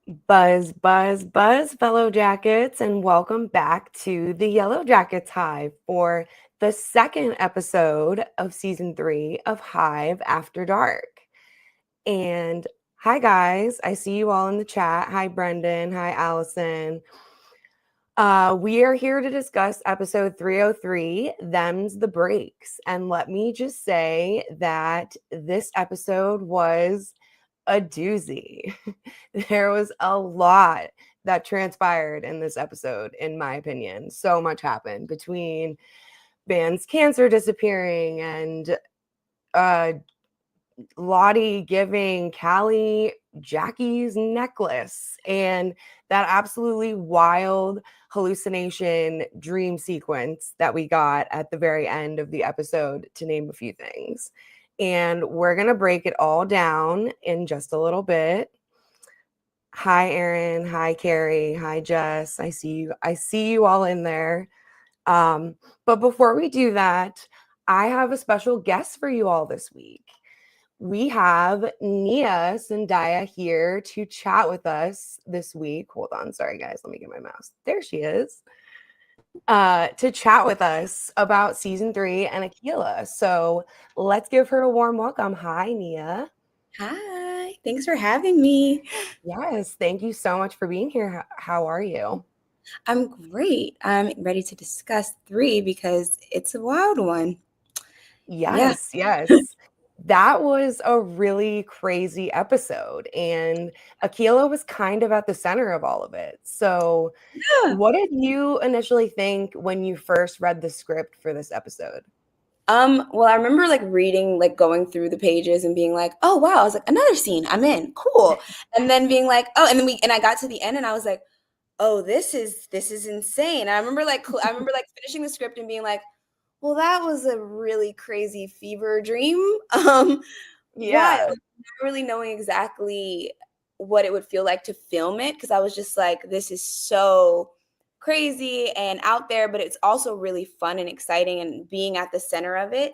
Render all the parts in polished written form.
Buzz, buzz, buzz, fellow jackets, and welcome back to the Yellowjackets Hive for the second episode of season 3 of Hive After Dark. And hi, guys. I see you all in the chat. Hi, Brendan. Hi, Allison. We are here to discuss episode 303, Them's the Breaks. And let me just say that this episode was a doozy. There was a lot that transpired in this episode, in my opinion. So much happened between Van's cancer disappearing and uh, Lottie giving Callie Jackie's necklace and that absolutely wild hallucination dream sequence that we got at the very end of the episode, to name a few things. And we're going to break it all down in just a little bit. Hi, Erin. Hi, Carrie. Hi, Jess. I see you. I see you all in there. But before we do that, I have a special guest for you all this week. We have Nia Sondaya here to chat with us this week. Hold on. Sorry, guys. Let me get my mouse. There she is. To chat with us about season 3 and Aquila. So let's give her a warm welcome. Hi, Nia. Hi, thanks for having me. Yes, thank you so much for being here. How are you? I'm great. I'm ready to discuss 3 because it's a wild one. Yeah. Yes. That was a really crazy episode, and Aquila was kind of at the center of all of it. So, Yeah. what did you initially think when you first read the script for this episode? Well, I remember reading, going through the pages and being like, oh wow, I was like, another scene, I'm in, cool. And then being like, oh, and I got to the end and I was like, oh, this is insane. I remember finishing the script and being like, well, that was a really crazy fever dream. Why? Yeah. Not really knowing exactly what it would feel like to film it, because I was just like, this is so crazy and out there, but it's also really fun and exciting, and being at the center of it.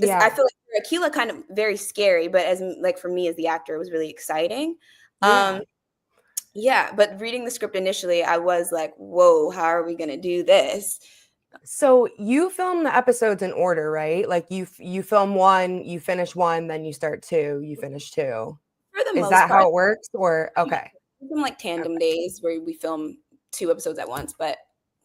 I Yeah. feel like for Aquila, kind of very scary, but as for me as the actor, it was really exciting. Yeah. Yeah, but reading the script initially, I was like, whoa, how are we gonna do this? So, you film the episodes in order, right? Like you film 1, you finish 1, then you start 2, you finish 2. For the Is most that part, how it works, or okay. some tandem days where we film 2 episodes at once, but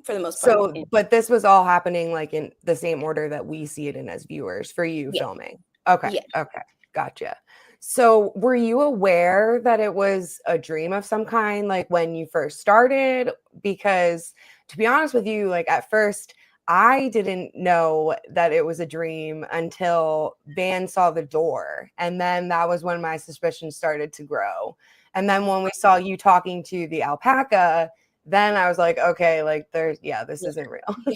for the most part, So, but this was all happening like in the same order that we see it in as viewers for you yeah, filming. Okay. yeah. Okay. Gotcha. So, were you aware that it was a dream of some kind, like when you first started? Because to be honest with you, like at first, I didn't know that it was a dream until Van saw the door. And then that was when my suspicions started to grow. And then when we saw you talking to the alpaca, then I was like, okay, like this Yeah. isn't real. Yeah.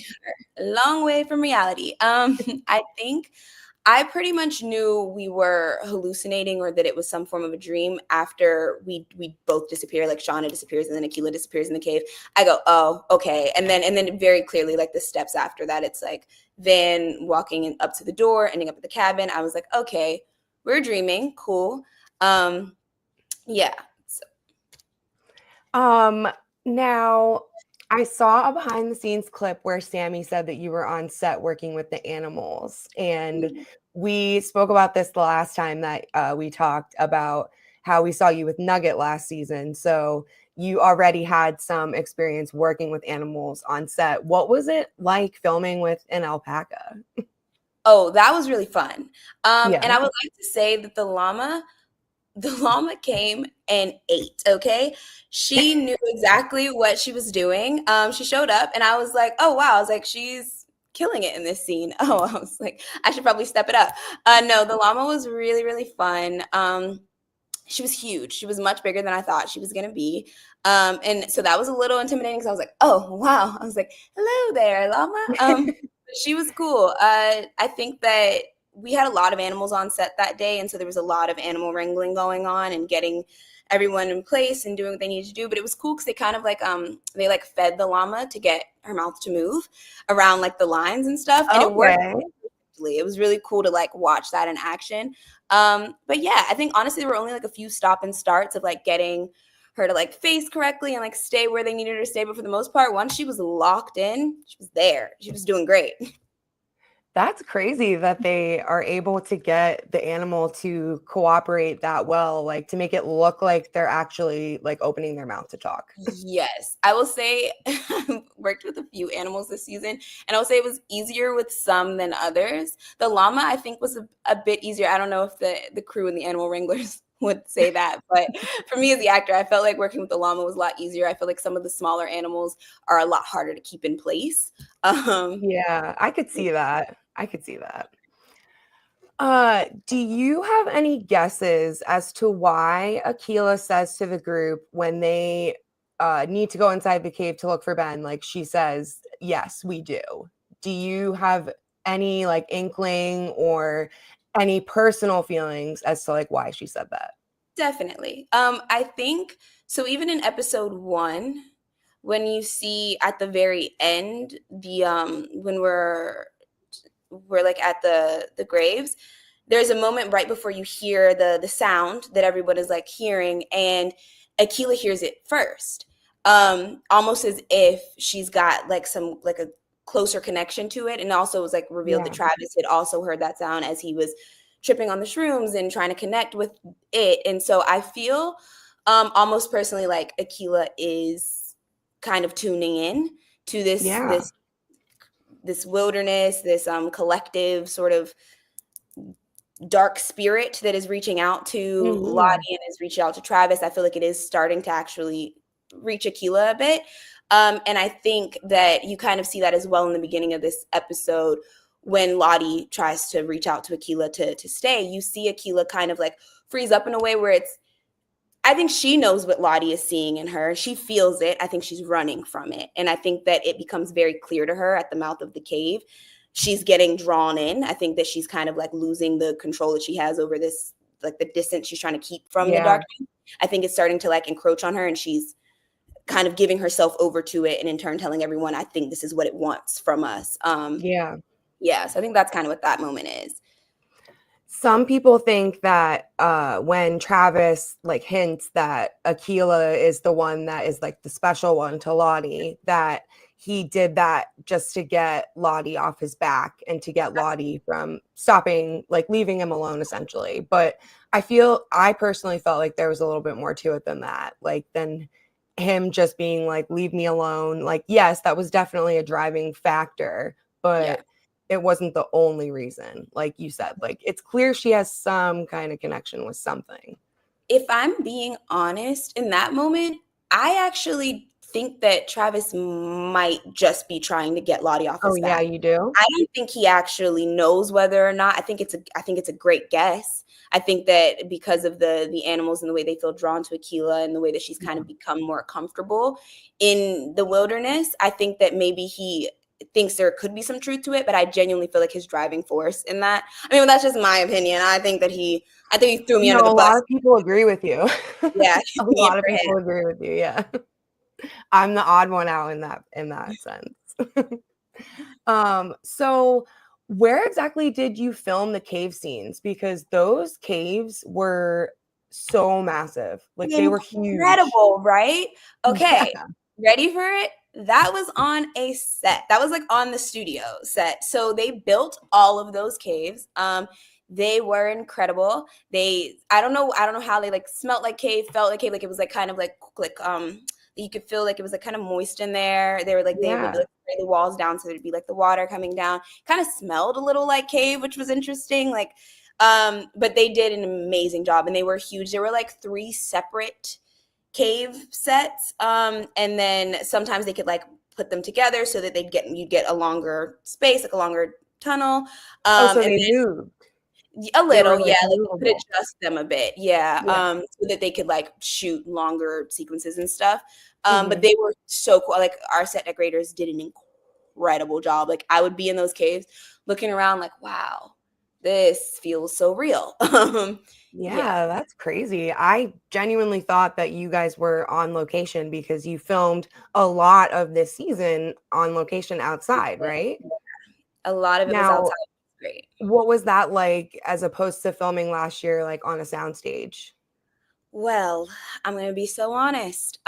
A long way from reality. I think I pretty much knew we were hallucinating, or that it was some form of a dream, after we both disappear. Like Shauna disappears and then Aquila disappears in the cave. I go, oh, okay. And then very clearly, like the steps after that, it's like Van walking up to the door, ending up at the cabin. I was like, okay, we're dreaming. Cool. Yeah. So, Now I saw a behind the scenes clip where Sammy said that you were on set working with the animals. And we spoke about this the last time that we talked about how we saw you with Nugget last season. So you already had some experience working with animals on set. What was it like filming with an alpaca? oh, that was really fun. Yeah. And I would like to say that the llama came and ate, okay? She knew exactly what she was doing. She showed up and I was like, oh wow, I was like, she's killing it in this scene. Oh, I was like, I should probably step it up. No, the llama was really, really fun. She was huge. She was much bigger than I thought she was gonna be. And so that was a little intimidating, because I was like, oh wow. I was like, hello there, llama. She was cool. I think that we had a lot of animals on set that day, and so there was a lot of animal wrangling going on and getting everyone in place and doing what they needed to do. But it was cool because they kind of they fed the llama to get her mouth to move around the lines and stuff, and it worked. Okay. It was really cool to watch that in action. But yeah, I think honestly there were only a few stop and starts of getting her to like face correctly and like stay where they needed her to stay. But for the most part, once she was locked in, she was there. She was doing great. That's crazy that they are able to get the animal to cooperate that well, like to make it look like they're actually like opening their mouth to talk. Yes, I will say I've worked with a few animals this season, and I will say it was easier with some than others. The llama, I think, was a bit easier. I don't know if the crew and the animal wranglers would say that, but for me as the actor, I felt like working with the llama was a lot easier. I feel like some of the smaller animals are a lot harder to keep in place. Yeah, I could see that. I could see that. Do you have any guesses as to why Akila says to the group when they need to go inside the cave to look for Ben, like she says, yes, we do. Do you have any like inkling or any personal feelings as to like why she said that? Definitely. I think so. Even in episode 1, when you see at the very end the when we're like at the graves, there's a moment right before you hear the sound that everyone is like hearing, and Akila hears it first, almost as if she's got like some like a closer connection to it. And also it was like revealed that Yeah. Travis had also heard that sound as he was tripping on the shrooms and trying to connect with it. And so I feel almost personally like Akila is kind of tuning in to this Yeah. this wilderness, this collective sort of dark spirit that is reaching out to Lottie Mhm. and is reaching out to Travis. I feel like it is starting to actually reach Akila a bit. And I think that you kind of see that as well in the beginning of this episode when Lottie tries to reach out to Akila to stay. You see Akila kind of like freeze up in a way where I think she knows what Lottie is seeing in her. She feels it. I think she's running from it. And I think that it becomes very clear to her at the mouth of the cave. She's getting drawn in. I think that she's kind of like losing the control that she has over this, like the distance she's trying to keep from the Yeah. darkness. I think it's starting to like encroach on her, and she's kind of giving herself over to it, and in turn telling everyone, I think this is what it wants from us. Yeah. Yeah, so I think that's kind of what that moment is. Some people think that when Travis like hints that Akila is the one that is like the special one to Lottie, that he did that just to get Lottie off his back and to get Lottie from stopping, like leaving him alone essentially. But I personally felt like there was a little bit more to it than that, like than him just being like, leave me alone. Like, yes, that was definitely a driving factor, Yeah. but it wasn't the only reason. Like you said, like it's clear she has some kind of connection with something. If I'm being honest, in that moment, I actually think that Travis might just be trying to get Lottie off Oh his yeah, back. you do? I don't think he actually knows whether or not. I think it's a great guess. I think that because of the animals and the way they feel drawn to Akila and the way that she's kind Yeah. of become more comfortable in the wilderness, I think that maybe he thinks there could be some truth to it, but I genuinely feel like his driving force in that. I mean, that's just my opinion. I think he threw me No, under the a bus. lot of people agree with you. Yeah, A me lot of for him. people agree with you, yeah. I'm the odd one out in that sense. So where exactly did you film the cave scenes? Because those caves were so massive. Like they were huge. Incredible, right? Yeah. Okay, ready for it? That was on a set. That was like on the studio set. So they built all of those caves. They were incredible. I don't know how they like smelt like cave, felt like cave, like it was like kind of like you could feel like it was like kind of moist in there. They were like they maybe Yeah. like spray the walls down so there'd be like the water coming down. Kind of smelled a little like cave, which was interesting. Like but they did an amazing job, and they were huge. There were like 3 separate cave sets. And then sometimes they could like put them together so that you'd get a longer space, like a longer tunnel. Oh, so And they moved. a They were little, like yeah, like you could movable. adjust them a bit, yeah, Yeah. so that they could like shoot longer sequences and stuff. But Mhm. they were so cool. Like our set decorators did an incredible job. Like I would be in those caves looking around like, wow, this feels so real. Yeah. Yeah, that's crazy. I genuinely thought that you guys were on location because you filmed a lot of this season on location outside, right? A lot of it was Now, outside. Great. what was that like as opposed to filming last year, like on a soundstage? Well, I'm gonna be so honest.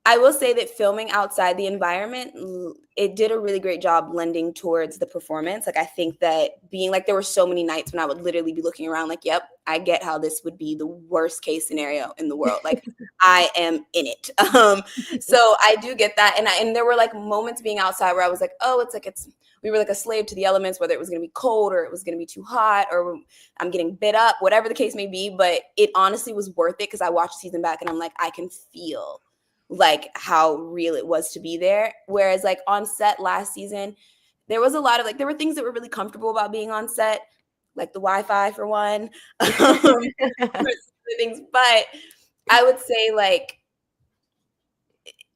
I will say that filming outside the environment, it did a really great job lending towards the performance. Like, I think that being like, there were so many nights when I would literally be looking around like, yep, I get how this would be the worst case scenario in the world. Like, I am in it. So I do get that. And there were like moments being outside where I was like, oh, we were like a slave to the elements, whether it was going to be cold or it was going to be too hot or I'm getting bit up, whatever the case may be. But it honestly was worth it because I watched the season back and I'm like, I can feel like how real it was to be there. Whereas like on set last season, there was a lot of like, there were things that were really comfortable about being on set, like the Wi-Fi for one, things. But I would say like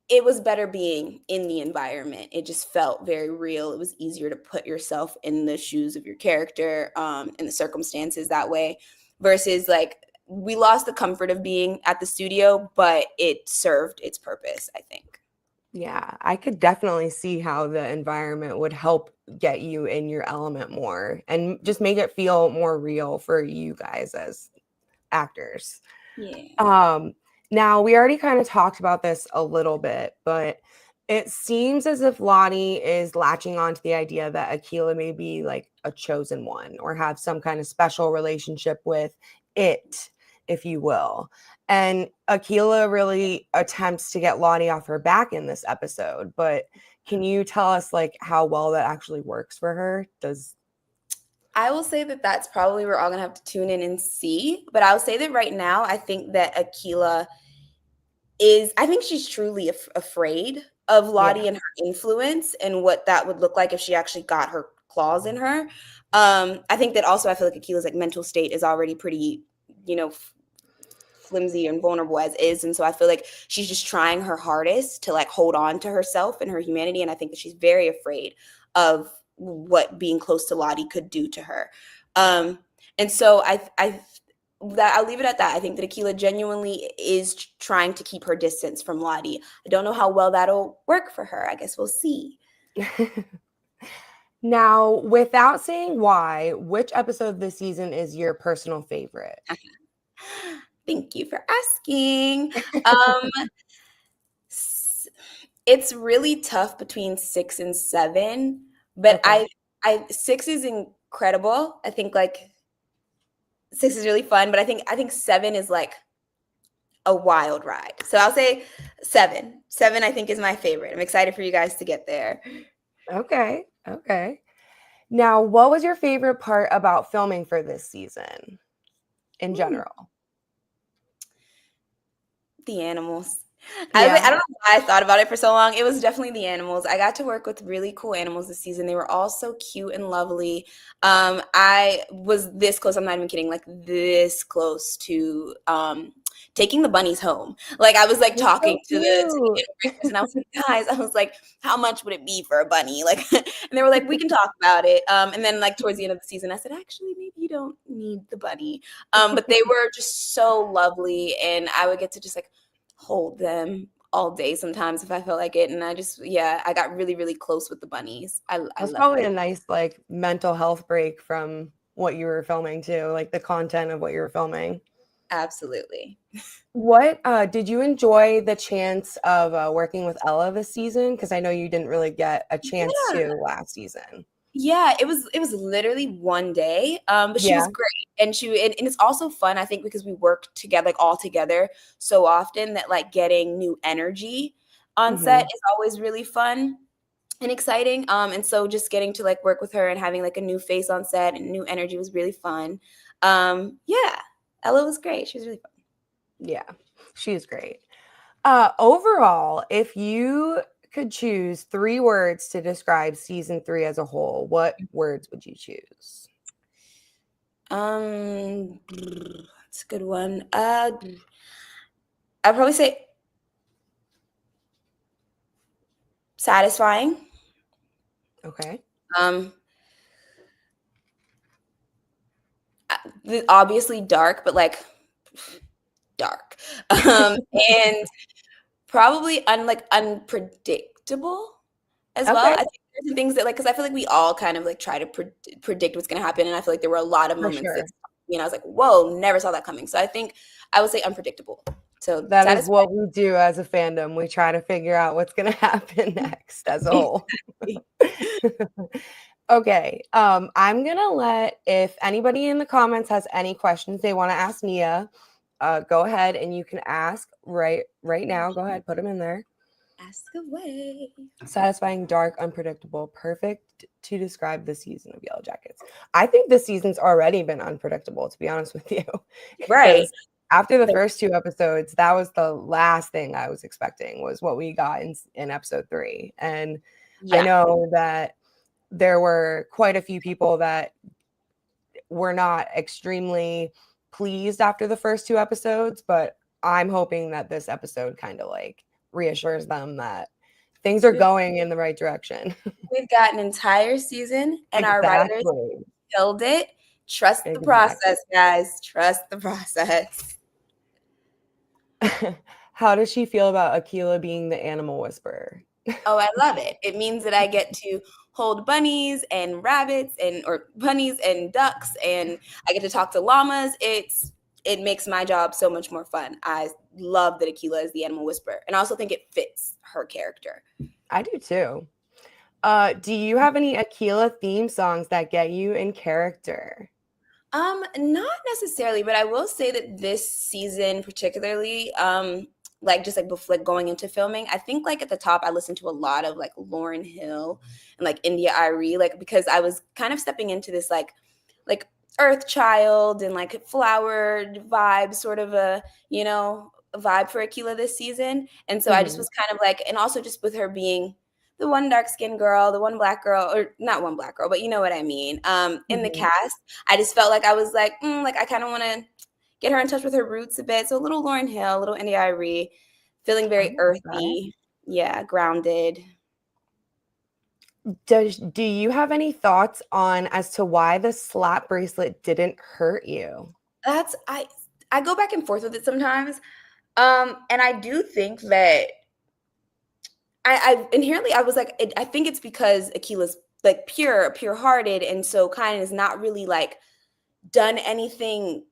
it was better being in the environment. It just felt very real. It was easier to put yourself in the shoes of your character, and the circumstances that way, versus like we lost the comfort of being at the studio, but it served its purpose, I think. Yeah, I could definitely see how the environment would help get you in your element more and just make it feel more real for you guys as actors. Yeah. Now we already kind of talked about this a little bit, but it seems as if Lottie is latching on to the idea that Akila may be like a chosen one or have some kind of special relationship with it, if you will. And Akila really attempts to get Lottie off her back in this episode, but can you tell us like how well that actually works for her? I will say that that's probably we're all gonna have to tune in and see. But I'll say that right now, I think that Akila I think she's truly afraid of Yeah. Lottie and her influence and what that would look like if she actually got her claws in her. I think that also I feel like Akila's like mental state is already pretty, flimsy and vulnerable as is. And so I feel like she's just trying her hardest to like hold on to herself and her humanity. And I think that she's very afraid of what being close to Lottie could do to her. And so I'll leave it at that. I think that Akila genuinely is trying to keep her distance from Lottie. I don't know how well that'll work for her. I guess we'll see. Now, without saying why, which episode this season is your personal favorite? Thank you for asking. Um, it's really tough between 6 and 7, but Okay. I 6 is incredible. I think like 6 is really fun, but I think 7 is like a wild ride. So I'll say 7. 7 I think is my favorite. I'm excited for you guys to get there. Okay. Okay. Now, what was your favorite part about filming for this season in general? The animals. I Yeah. don't know why I thought about it for so long. It was definitely the animals. I got to work with really cool animals this season. They were all so cute and lovely. I was this close, I'm not even kidding, like this close to taking the bunnies home. Like I was like That's talking so to the cute. integrations and I was like, guys, I was like, how much would it be for a bunny? Like, and they were like, we can talk about it. And then like towards the end of the season, I said, actually, maybe you don't need the bunny. But they were just so lovely, and I would get to just like hold them all day sometimes if I felt like it. And I got really, really close with the bunnies. I That's love probably them. a nice like mental health break from what you were filming too, like the content of what you were filming. Absolutely. What did you enjoy the chance of working with Ella this season? Because I know you didn't really get a chance Yeah. to last season. Yeah, it was literally one day. But she was Yeah. great. And it's also fun, I think, because we work together, like all together so often that like getting new energy on set Hmm. is always really fun and exciting. And so just getting to like work with her and having like a new face on set and new energy was really fun. Yeah, Ella was great. She was really fun. Yeah, she's great. Overall, if you could choose 3 words to describe season 3 as a whole, what words would you choose? That's a good one. I'd probably say satisfying. Okay. Um, Obviously dark, but like dark. And probably unpredictable as well. Okay. I think there's some things that like because I feel like we all kind of like try to predict what's going to happen, and I feel like there were a lot of For moments that sure. stuck me, and I was like, whoa, never saw that coming. So I think I would say unpredictable. So That is satisfied. what we do as a fandom. We try to figure out what's going to happen next as a whole. Okay. I'm going to let, if anybody in the comments has any questions they want to ask Nia, go ahead and you can ask right now. Go ahead, put them in there. Ask away. Satisfying, dark, unpredictable, perfect to describe the season of Yellowjackets. I think this season's already been unpredictable, to be honest with you. Right. After the first 2 episodes, that was the last thing I was expecting, was what we got in episode 3. And I know that there were quite a few people that were not extremely pleased after the first 2 episodes, but I'm hoping that this episode kind of like reassures them that things are going in the right direction. We've got an entire season and our writers killed it. Trust the process, guys. Trust the process. How does she feel about Akilah being the animal whisperer? Oh, I love it. It means that I get to hold bunnies and rabbits or bunnies and ducks, and I get to talk to llamas. It makes my job so much more fun. I love that Akilah is the animal whisperer, and I also think it fits her character. I do too. Do you have any Akilah theme songs that get you in character? Not necessarily, but I will say that this season particularly, before going into filming, I think like at the top I listened to a lot of like Lauryn Hill and like India Arie, like because I was kind of stepping into this like Earth Child and like flower vibe, sort of a vibe for Akilah this season, and so I just was kind of like, and also just with her being the one dark-skinned girl, the one black girl, or not one black girl, but you know what I mean. In the cast, I just felt like I was like, I kind of want to get her in touch with her roots a bit. So a little Lauryn Hill, a little India Arie, feeling very earthy, grounded. Do you have any thoughts on as to why the slap bracelet didn't hurt you? I go back and forth with it sometimes, and I do think that I inherently I was like, I think it's because Akilah's like pure-hearted, and so kind of is not really like done anything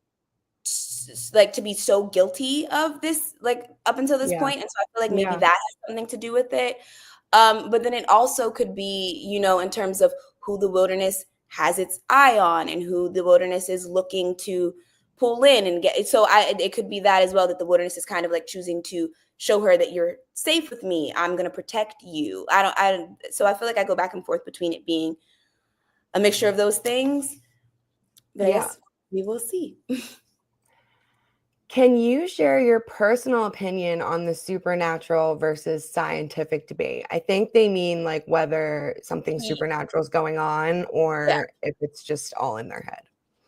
like to be so guilty of this like up until this point. And so I feel like maybe that has something to do with it. But then it also could be, in terms of who the wilderness has its eye on and who the wilderness is looking to pull in and get. So it could be that as well, that the wilderness is kind of like choosing to show her that you're safe with me. I'm going to protect you. So I feel like I go back and forth between it being a mixture of those things. But I guess we will see. Can you share your personal opinion on the supernatural versus scientific debate? I think they mean like whether something supernatural is going on or if it's just all in their head.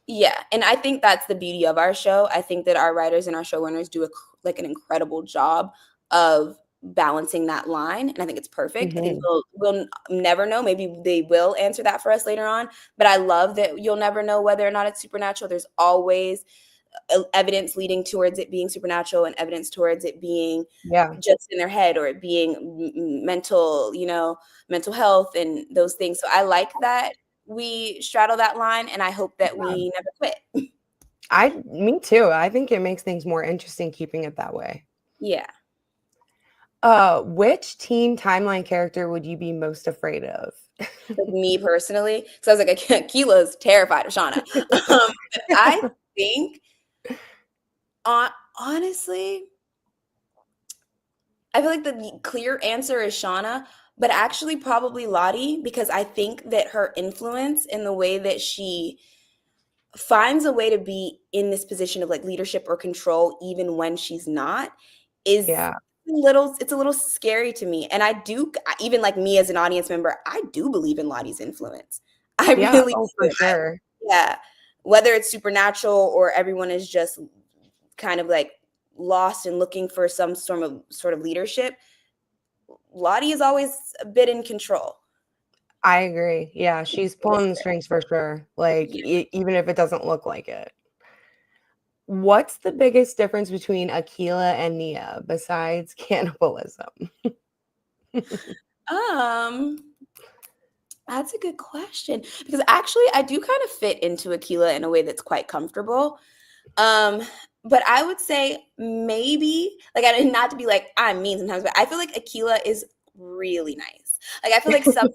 Yeah, and I think that's the beauty of our show. I think that our writers and our showrunners do an incredible job of balancing that line, and I think it's perfect. I think we'll never know. Maybe they will answer that for us later on, but I love that you'll never know whether or not it's supernatural. There's always evidence leading towards it being supernatural and evidence towards it being just in their head or it being mental health and those things. So I like that we straddle that line, and I hope that we never quit. Me too. I think it makes things more interesting keeping it that way. Yeah. Which teen timeline character would you be most afraid of? Like me personally, so I was like, Akilah's terrified of Shauna. I think, honestly, I feel like the clear answer is Shauna, but actually probably Lottie, because I think that her influence in the way that she finds a way to be in this position of like leadership or control, even when she's not, is it's a little scary to me. And I do, even like me as an audience member, I do believe in Lottie's influence. I really do. For sure. Whether it's supernatural or everyone is just kind of like lost and looking for some sort of leadership, Lottie is always a bit in control. I agree. Yeah, she's pulling the strings for sure. Like even if it doesn't look like it. What's the biggest difference between Akilah and Nia besides cannibalism? That's a good question because actually I do kind of fit into Akila in a way that's quite comfortable. Um, but I would say maybe like I not to be like I'm mean sometimes, but I feel like Akila is really nice. Like I feel like sometimes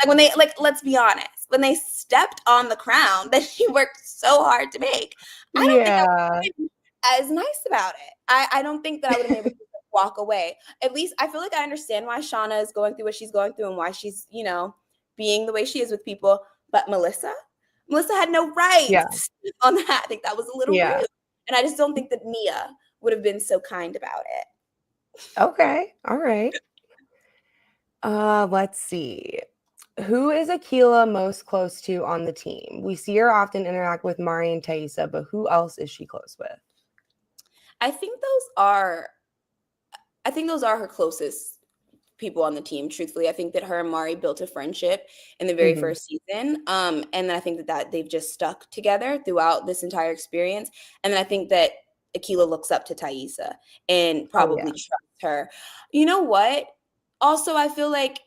like when they like let's be honest, when they stepped on the crown that she worked so hard to make, I don't think I Yeah. would have been as nice about it. I don't think that I would have been able to walk away. At least I feel like I understand why Shauna is going through what she's going through and why she's, being the way she is with people. But Melissa had no right Yeah. to speak on that. I think that was a little Yeah. rude. And I just don't think that Nia would have been so kind about it. Okay. All right. Let's see. Who is Akila most close to on the team? We see her often interact with Mari and Thaisa, but who else is she close with? I think those are her closest people on the team. Truthfully, I think that her and Mari built a friendship in the very Mm-hmm. first season, and then I think that they've just stuck together throughout this entire experience. And then I think that Akila looks up to Thaisa and Oh, probably yeah. trusts her. You know what? Also, I feel like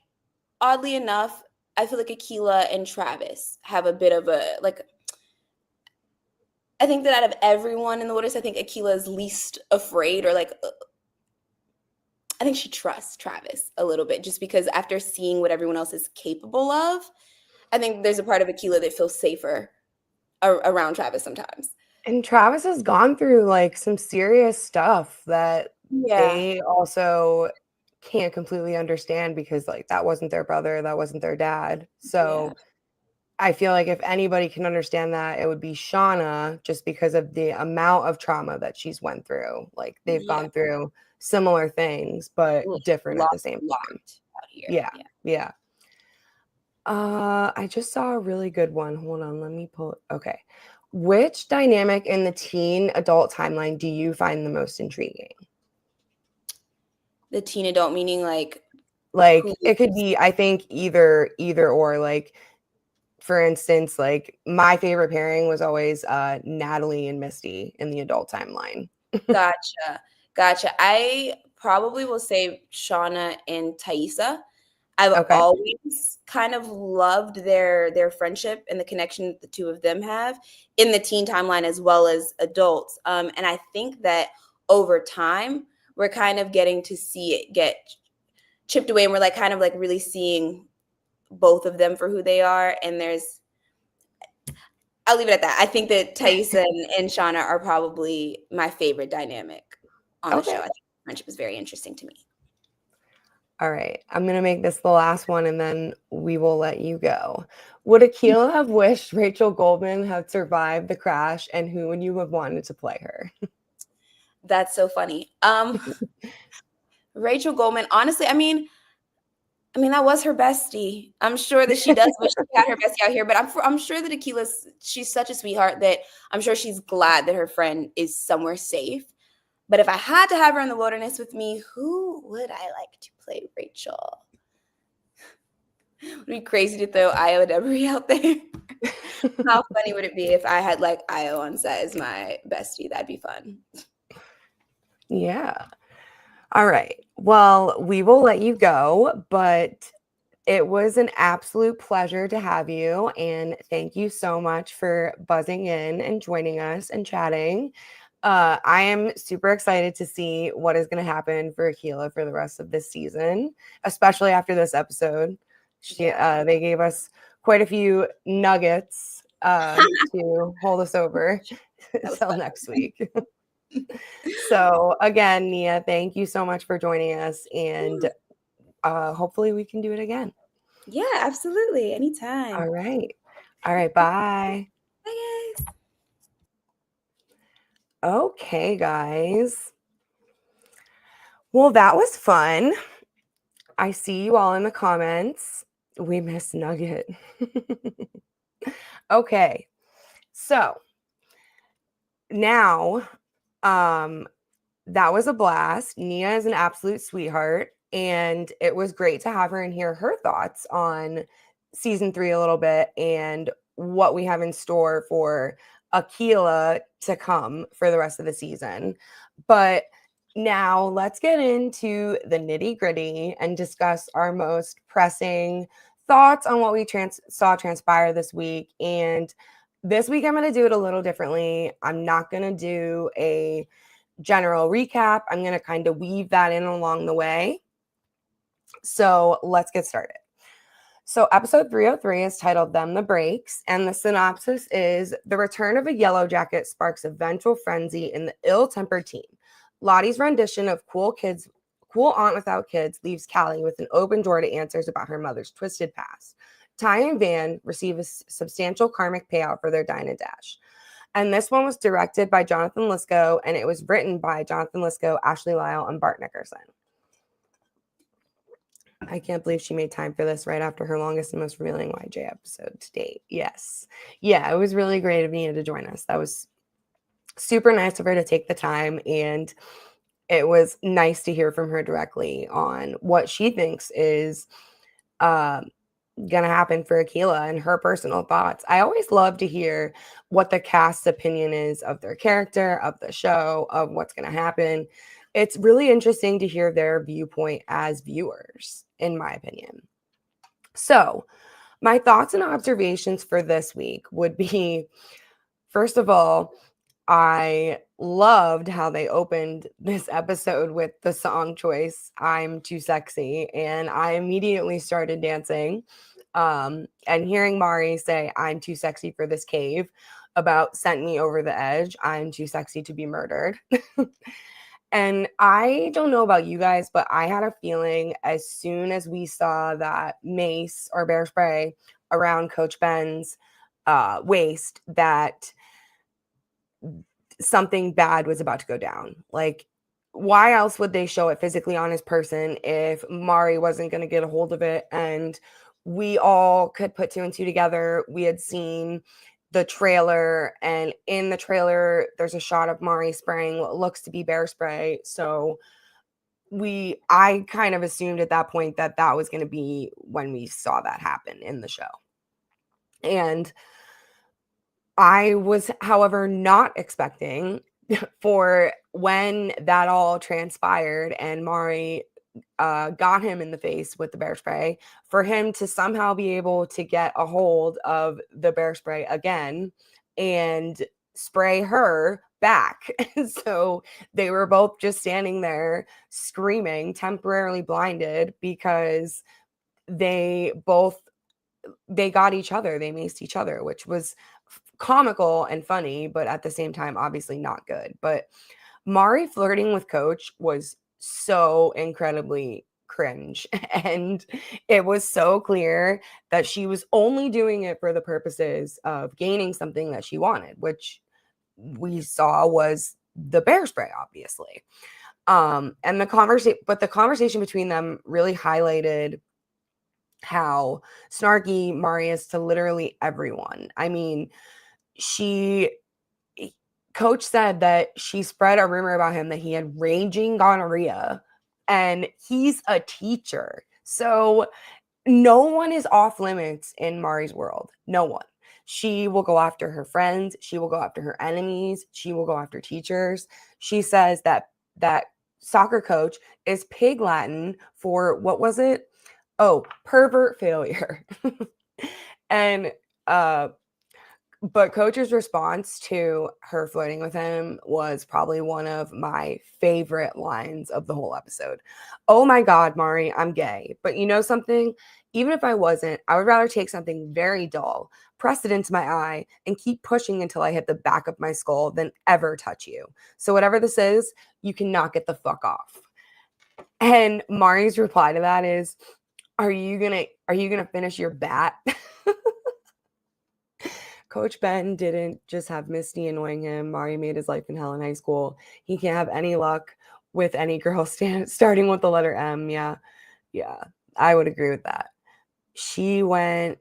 oddly enough, I feel like Akila and Travis have a bit of a like. I think that out of everyone in the Waters, I think Akila is least afraid or like I think she trusts Travis a little bit just because after seeing what everyone else is capable of, I think there's a part of Akila that feels safer around Travis sometimes. And Travis has gone through like some serious stuff that Yeah. they also can't completely understand because like that wasn't their brother, that wasn't their dad. Yeah. So I feel like if anybody can understand that, it would be Shauna just because of the amount of trauma that she's went through. Like they've Yeah. gone through similar things, but different at the same Lot time. out here. Yeah. Yeah. Yeah. I just saw a really good one. Hold on, let me pull it. Okay. Which dynamic in the teen adult timeline do you find the most intriguing? The teen adult meaning like Like who it could be, I think either or. Like for instance, like my favorite pairing was always Natalie and Misty in the adult timeline. gotcha. Gotcha. I probably will say Shauna and Thaisa. I've Okay. always kind of loved their friendship and the connection that the two of them have in the teen timeline as well as adults. And I think that over time we're kind of getting to see it get chipped away, and we're like kind of like really seeing both of them for who they are. And I'll leave it at that. I think that Thaisa and Shauna are probably my favorite dynamic on the show. Okay. I think friendship is very interesting to me. All right. I'm going to make this the last one and then we will let you go. Would Akil have wished Rachel Goldman had survived the crash, and who would you have wanted to play her? That's so funny. Rachel Goldman, honestly, I mean, that was her bestie. I'm sure that she does wish she had her bestie out here, but I'm sure that she's such a sweetheart that I'm sure she's glad that her friend is somewhere safe. But if I had to have her in the wilderness with me, who would I like to play Rachel? It would be crazy to throw Io Debris out there. How funny would it be if I had like Io on set as my bestie? That'd be fun. Yeah. All right. Well, we will let you go, but it was an absolute pleasure to have you. And thank you so much for buzzing in and joining us and chatting. I am super excited to see what is going to happen for Akila for the rest of this season, especially after this episode. They gave us quite a few nuggets to hold us over until next week. So again, Nia, thank you so much for joining us, and hopefully we can do it again. Yeah, absolutely. Anytime. All right. All right. Bye. Bye, guys. Okay, guys. Well, that was fun. I see you all in the comments. We miss Nugget. Okay. So now, that was a blast. Nia is an absolute sweetheart, and it was great to have her and hear her thoughts on season 3 a little bit and what we have in store for Akila to come for the rest of the season. But now let's get into the nitty gritty and discuss our most pressing thoughts on what we saw transpire this week. And this week I'm going to do it a little differently. I'm not going to do a general recap. I'm going to kind of weave that in along the way. So let's get started. So episode 303 is titled Them the Breaks, and the synopsis is: the return of a Yellowjacket sparks a vengeful frenzy in the ill-tempered teen. Lottie's rendition of Cool Aunt Without Kids leaves Callie with an open door to answers about her mother's twisted past. Ty and Van receive a substantial karmic payout for their dine and dash. And this one was directed by Jonathan Lisco, and it was written by Jonathan Lisco, Ashley Lyle, and Bart Nickerson. I can't believe she made time for this right after her longest and most revealing YJ episode to date. Yes. Yeah, it was really great of Nia to join us. That was super nice of her to take the time, and it was nice to hear from her directly on what she thinks is going to happen for Akilah and her personal thoughts. I always love to hear what the cast's opinion is of their character, of the show, of what's going to happen. It's really interesting to hear their viewpoint as viewers, in my opinion. So, my thoughts and observations for this week would be, first of all, I loved how they opened this episode with the song choice, I'm Too Sexy, and I immediately started dancing. And hearing Mari say, I'm too sexy for this cave, about sent me over the edge. I'm too sexy to be murdered. And I don't know about you guys, but I had a feeling as soon as we saw that mace or bear spray around Coach Ben's waist, that something bad was about to go down. Like, why else would they show it physically on his person if Mari wasn't going to get a hold of it? And we all could put two and two together. We had seen the trailer, and in the trailer there's a shot of Mari spraying what looks to be bear spray. So I kind of assumed at that point that that was going to be when we saw that happen in the show. And I was, however, not expecting for when that all transpired and Mari got him in the face with the bear spray, for him to somehow be able to get a hold of the bear spray again and spray her back. So they were both just standing there screaming, temporarily blinded, because they got each other. They maced each other, which was comical and funny, but at the same time, obviously not good. But Mari flirting with Coach was so incredibly cringe. And it was so clear that she was only doing it for the purposes of gaining something that she wanted, which we saw was the bear spray, obviously. And the conversation between them really highlighted how snarky Mari is to literally everyone. I mean, Coach said that she spread a rumor about him that he had raging gonorrhea, and he's a teacher. So no one is off limits in Mari's world. No one. She will go after her friends. She will go after her enemies. She will go after teachers. She says that soccer coach is pig Latin for, what was it? Oh, pervert failure. And but Coach's response to her flirting with him was probably one of my favorite lines of the whole episode. Oh my God, Mari, I'm gay. But you know something? Even if I wasn't, I would rather take something very dull, press it into my eye, and keep pushing until I hit the back of my skull than ever touch you. So whatever this is, you can knock it the fuck off. And Mari's reply to that is, are you gonna finish your bat? Coach Ben didn't just have Misty annoying him. Mari made his life in hell in high school. He can't have any luck with any girl starting with the letter M. Yeah, I would agree with that. She went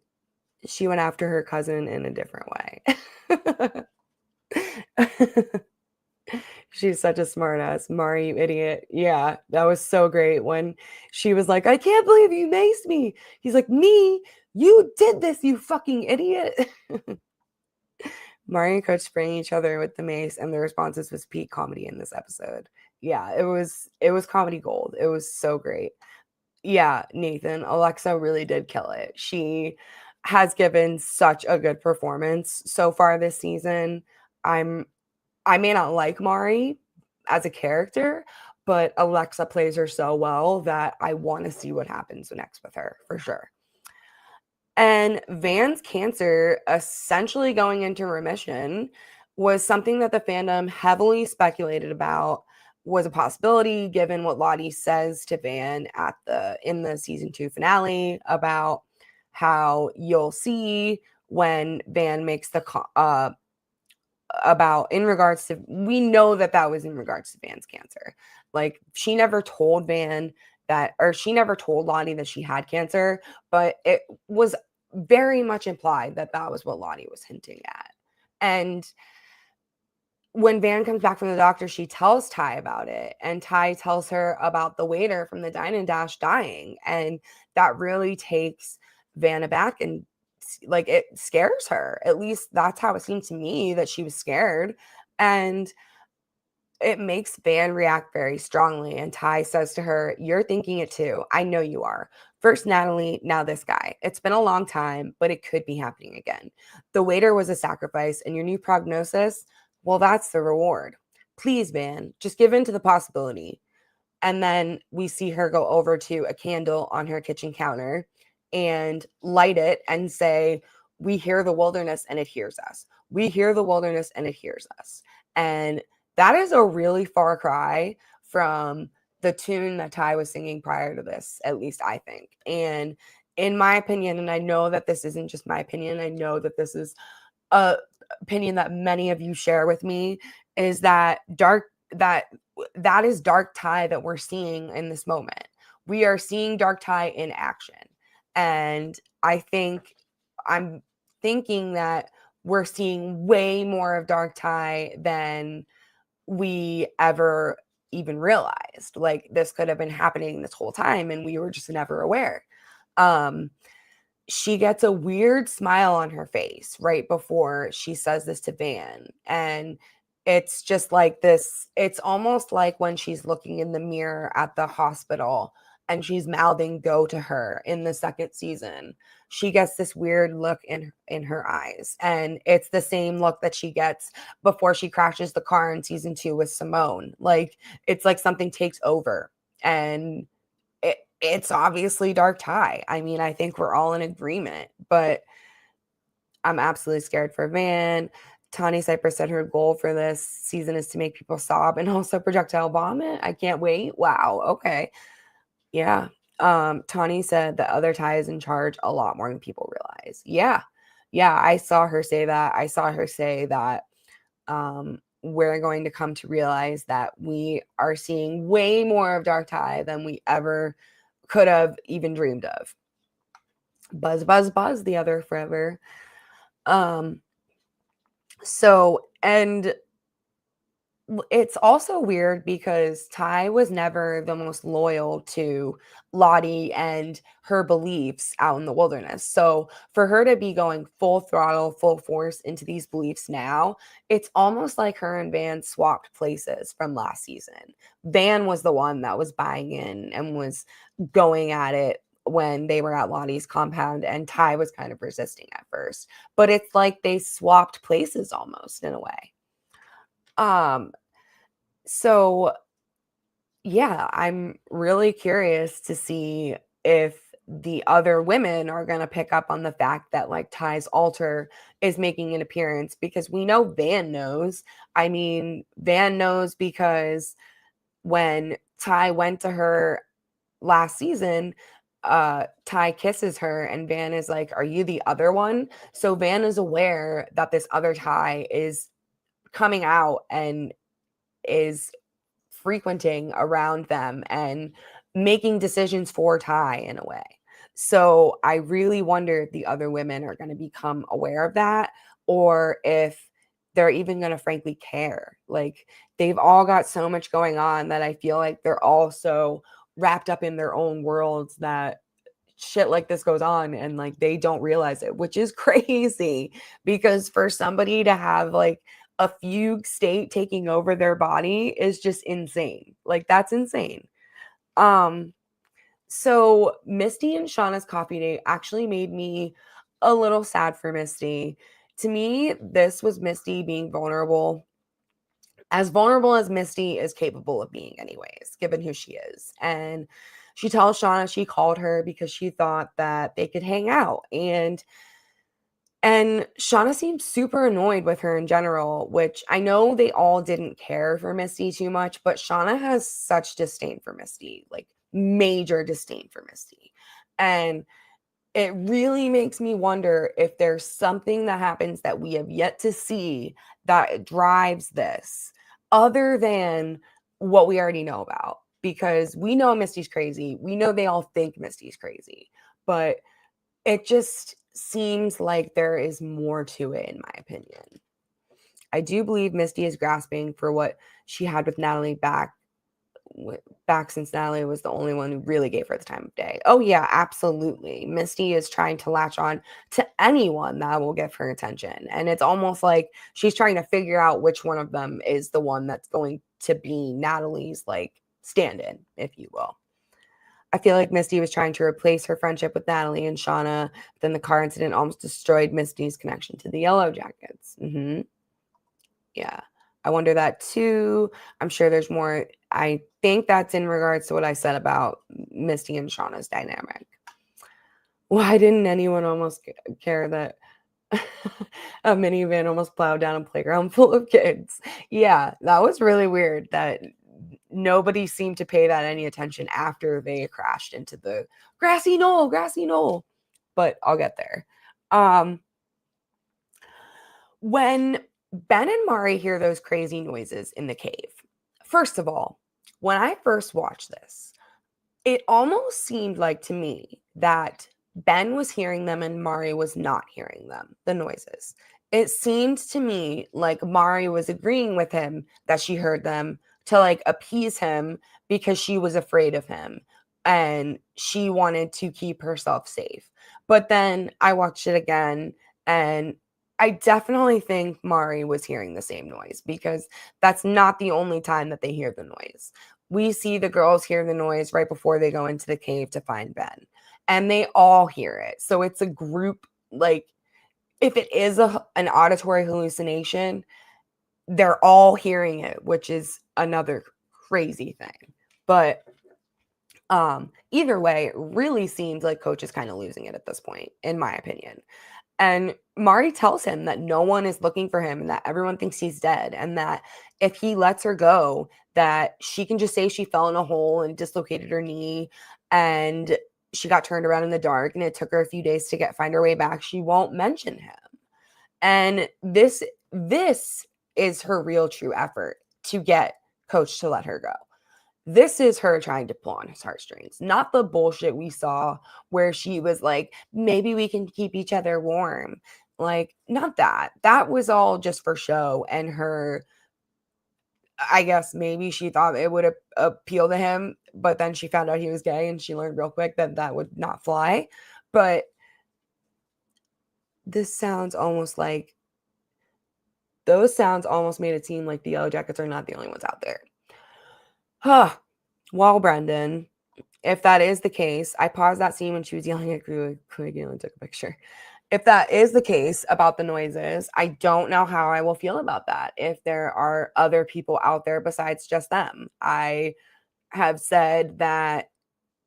after her cousin in a different way. She's such a smart ass. Mari, you idiot. Yeah, that was so great when she was like, I can't believe you maced me. He's like, me? You did this, you fucking idiot. Mari and Coach spraying each other with the mace, and the responses was peak comedy in this episode. Yeah, it was comedy gold. It was so great. Yeah, Nathan, Alexa really did kill it. She has given such a good performance so far this season. I may not like Mari as a character, but Alexa plays her so well that I want to see what happens next with her for sure. And Van's cancer essentially going into remission was something that the fandom heavily speculated about was a possibility given what Lottie says to Van in the season 2 finale about how you'll see when Van makes the about in regards to, we know that was in regards to Van's cancer. Like she never told Van that, or she never told Lottie that she had cancer, but it was very much implied that that was what Lottie was hinting at. And when Van comes back from the doctor, she tells Ty about it, and Ty tells her about the waiter from the Dine and Dash dying, and that really takes Van aback, and like it scares her. At least that's how it seemed to me, that she was scared, and it makes Van react very strongly. And Ty says to her, "You're thinking it too. I know you are. First Natalie, now this guy. It's been a long time, but it could be happening again. The waiter was a sacrifice, and your new prognosis, well, that's the reward. Please, Van, just give in to the possibility." And then we see her go over to a candle on her kitchen counter and light it and say, "We hear the wilderness and it hears us. We hear the wilderness and it hears us." And that is a really far cry from the tune that Ty was singing prior to this, at least I think. And in my opinion, and I know that this isn't just my opinion, I know that this is a opinion that many of you share with me, is that that is Dark Ty that we're seeing in this moment. We are seeing Dark Ty in action. And I'm thinking that we're seeing way more of Dark Ty than we ever even realized. Like this could have been happening this whole time and we were just never aware. She gets a weird smile on her face right before she says this to Van. And it's just like this, it's almost like when she's looking in the mirror at the hospital and she's mouthing go to her in the second season. She gets this weird look in her eyes. And it's the same look that she gets before she crashes the car in season 2 with Simone. Like it's like something takes over. And it's obviously Dark Ty. I mean, I think we're all in agreement, but I'm absolutely scared for Van. Tawny Cypress said her goal for this season is to make people sob and also projectile vomit. I can't wait. Wow. Okay. Yeah. Tawny said the other Ty is in charge a lot more than people realize. Yeah. Yeah. I saw her say that. I saw her say that we're going to come to realize that we are seeing way more of Dark Ty than we ever could have even dreamed of. Buzz, buzz, buzz, the other forever. So, and it's also weird because Ty was never the most loyal to Lottie and her beliefs out in the wilderness. So for her to be going full throttle, full force into these beliefs now, it's almost like her and Van swapped places from last season. Van was the one that was buying in and was going at it when they were at Lottie's compound, and Ty was kind of resisting at first. But it's like they swapped places almost in a way. So yeah, I'm really curious to see if the other women are going to pick up on the fact that like Ty's altar is making an appearance, because we know Van knows. I mean, Van knows because when Ty went to her last season, Ty kisses her and Van is like, "Are you the other one?" So Van is aware that this other Ty is coming out and is frequenting around them and making decisions for Ty in a way. So I really wonder if the other women are going to become aware of that, or if they're even going to frankly care. Like they've all got so much going on that I feel like they're all so wrapped up in their own worlds that shit like this goes on and like they don't realize it, which is crazy, because for somebody to have like a fugue state taking over their body is just insane. Like that's insane. Um So Misty and Shauna's coffee date actually made me a little sad for Misty. To me, this was Misty being vulnerable, as vulnerable as Misty is capable of being, anyways, given who she is. And she tells Shauna she called her because she thought that they could hang out. And Shauna seems super annoyed with her in general, which I know they all didn't care for Misty too much, but Shauna has such disdain for Misty, like major disdain for Misty. And it really makes me wonder if there's something that happens that we have yet to see that drives this other than what we already know about. Because we know Misty's crazy. We know they all think Misty's crazy. But it just seems like there is more to it, in my opinion. I do believe Misty is grasping for what she had with Natalie back since Natalie was the only one who really gave her the time of day. Oh yeah, absolutely. Misty is trying to latch on to anyone that will give her attention. And it's almost like she's trying to figure out which one of them is the one that's going to be Natalie's like stand-in, if you will. I feel like Misty was trying to replace her friendship with Natalie and Shauna. But then the car incident almost destroyed Misty's connection to the Yellowjackets. Yeah, I wonder that too. I'm sure there's more. I think that's in regards to what I said about Misty and Shauna's dynamic. Why didn't anyone almost care that a minivan almost plowed down a playground full of kids? Yeah, that was really weird that nobody seemed to pay that any attention after they crashed into the grassy knoll. But I'll get there. When Ben and Mari hear those crazy noises in the cave, first of all, when I first watched this, it almost seemed like to me that Ben was hearing them and Mari was not hearing them, the noises. It seemed to me like Mari was agreeing with him that she heard them to like appease him because she was afraid of him and she wanted to keep herself safe. But then I watched it again and I definitely think Mari was hearing the same noise because that's not the only time that they hear the noise. We see the girls hear the noise right before they go into the cave to find Ben, and they all hear it. So it's a group, like if it is an auditory hallucination, they're all hearing it, which is another crazy thing. But either way, it really seems like Coach is kind of losing it at this point, in my opinion. And Mari tells him that no one is looking for him and that everyone thinks he's dead. And that if he lets her go, that she can just say she fell in a hole and dislocated her knee and she got turned around in the dark and it took her a few days to find her way back. She won't mention him. And this is her real true effort to get Coach to let her go. This is her trying to pull on his heartstrings, not the bullshit we saw where she was like, maybe we can keep each other warm. Like, not that. That was all just for show. And I guess maybe she thought it would appeal to him, but then she found out he was gay and she learned real quick that that would not fly. But this sounds almost like those sounds almost made it seem like the Yellowjackets are not the only ones out there. Huh. Well, Brendan, if that is the case, I paused that scene when she was yelling at Craig and took a picture. If that is the case about the noises, I don't know how I will feel about that. If there are other people out there besides just them, I have said that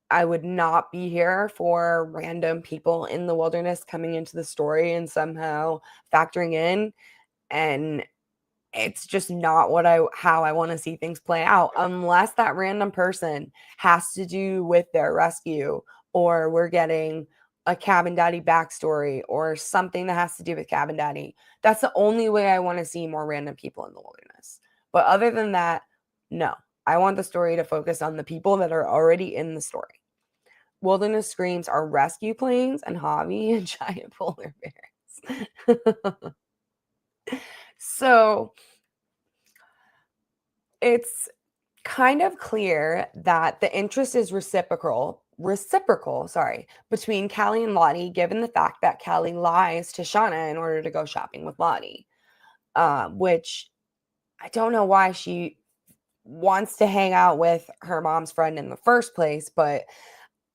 I would not be here for random people in the wilderness coming into the story and somehow factoring in. And it's just not how I want to see things play out unless that random person has to do with their rescue or we're getting a Cabin Daddy backstory or something that has to do with Cabin Daddy. That's the only way I want to see more random people in the wilderness. But other than that, no. I want the story to focus on the people that are already in the story. Wilderness Screams are rescue planes and Javi and giant polar bears. So it's kind of clear that the interest is reciprocal, between Callie and Lottie, given the fact that Callie lies to Shauna in order to go shopping with Lottie, which I don't know why she wants to hang out with her mom's friend in the first place, but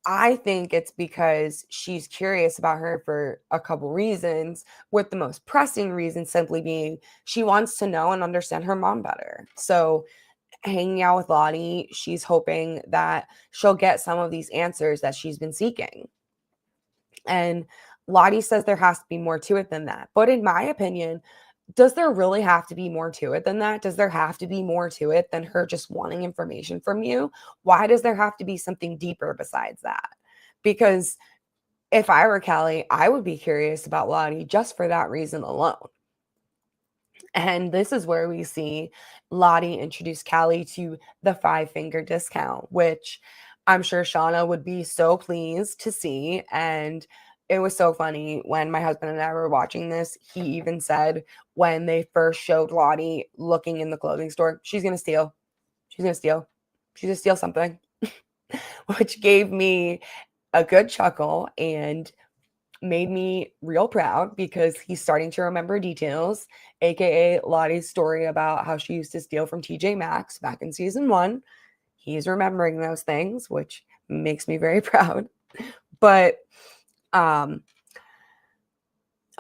I think it's because she's curious about her for a couple reasons, with the most pressing reason simply being she wants to know and understand her mom better. So hanging out with Lottie, she's hoping that she'll get some of these answers that she's been seeking. And Lottie says there has to be more to it than that. But in my opinion, does there really have to be more to it than that? Does there have to be more to it than her just wanting information from you? Why does there have to be something deeper besides that? Because if I were Callie, I would be curious about Lottie just for that reason alone. And this is where we see Lottie introduce Callie to the 5-finger discount, which I'm sure Shauna would be so pleased to see. And it was so funny when my husband and I were watching this. He even said when they first showed Lottie looking in the clothing store, she's going to steal. She's going to steal. She's going to steal something, which gave me a good chuckle and made me real proud because he's starting to remember details, aka Lottie's story about how she used to steal from TJ Maxx back in season 1. He's remembering those things, which makes me very proud. But a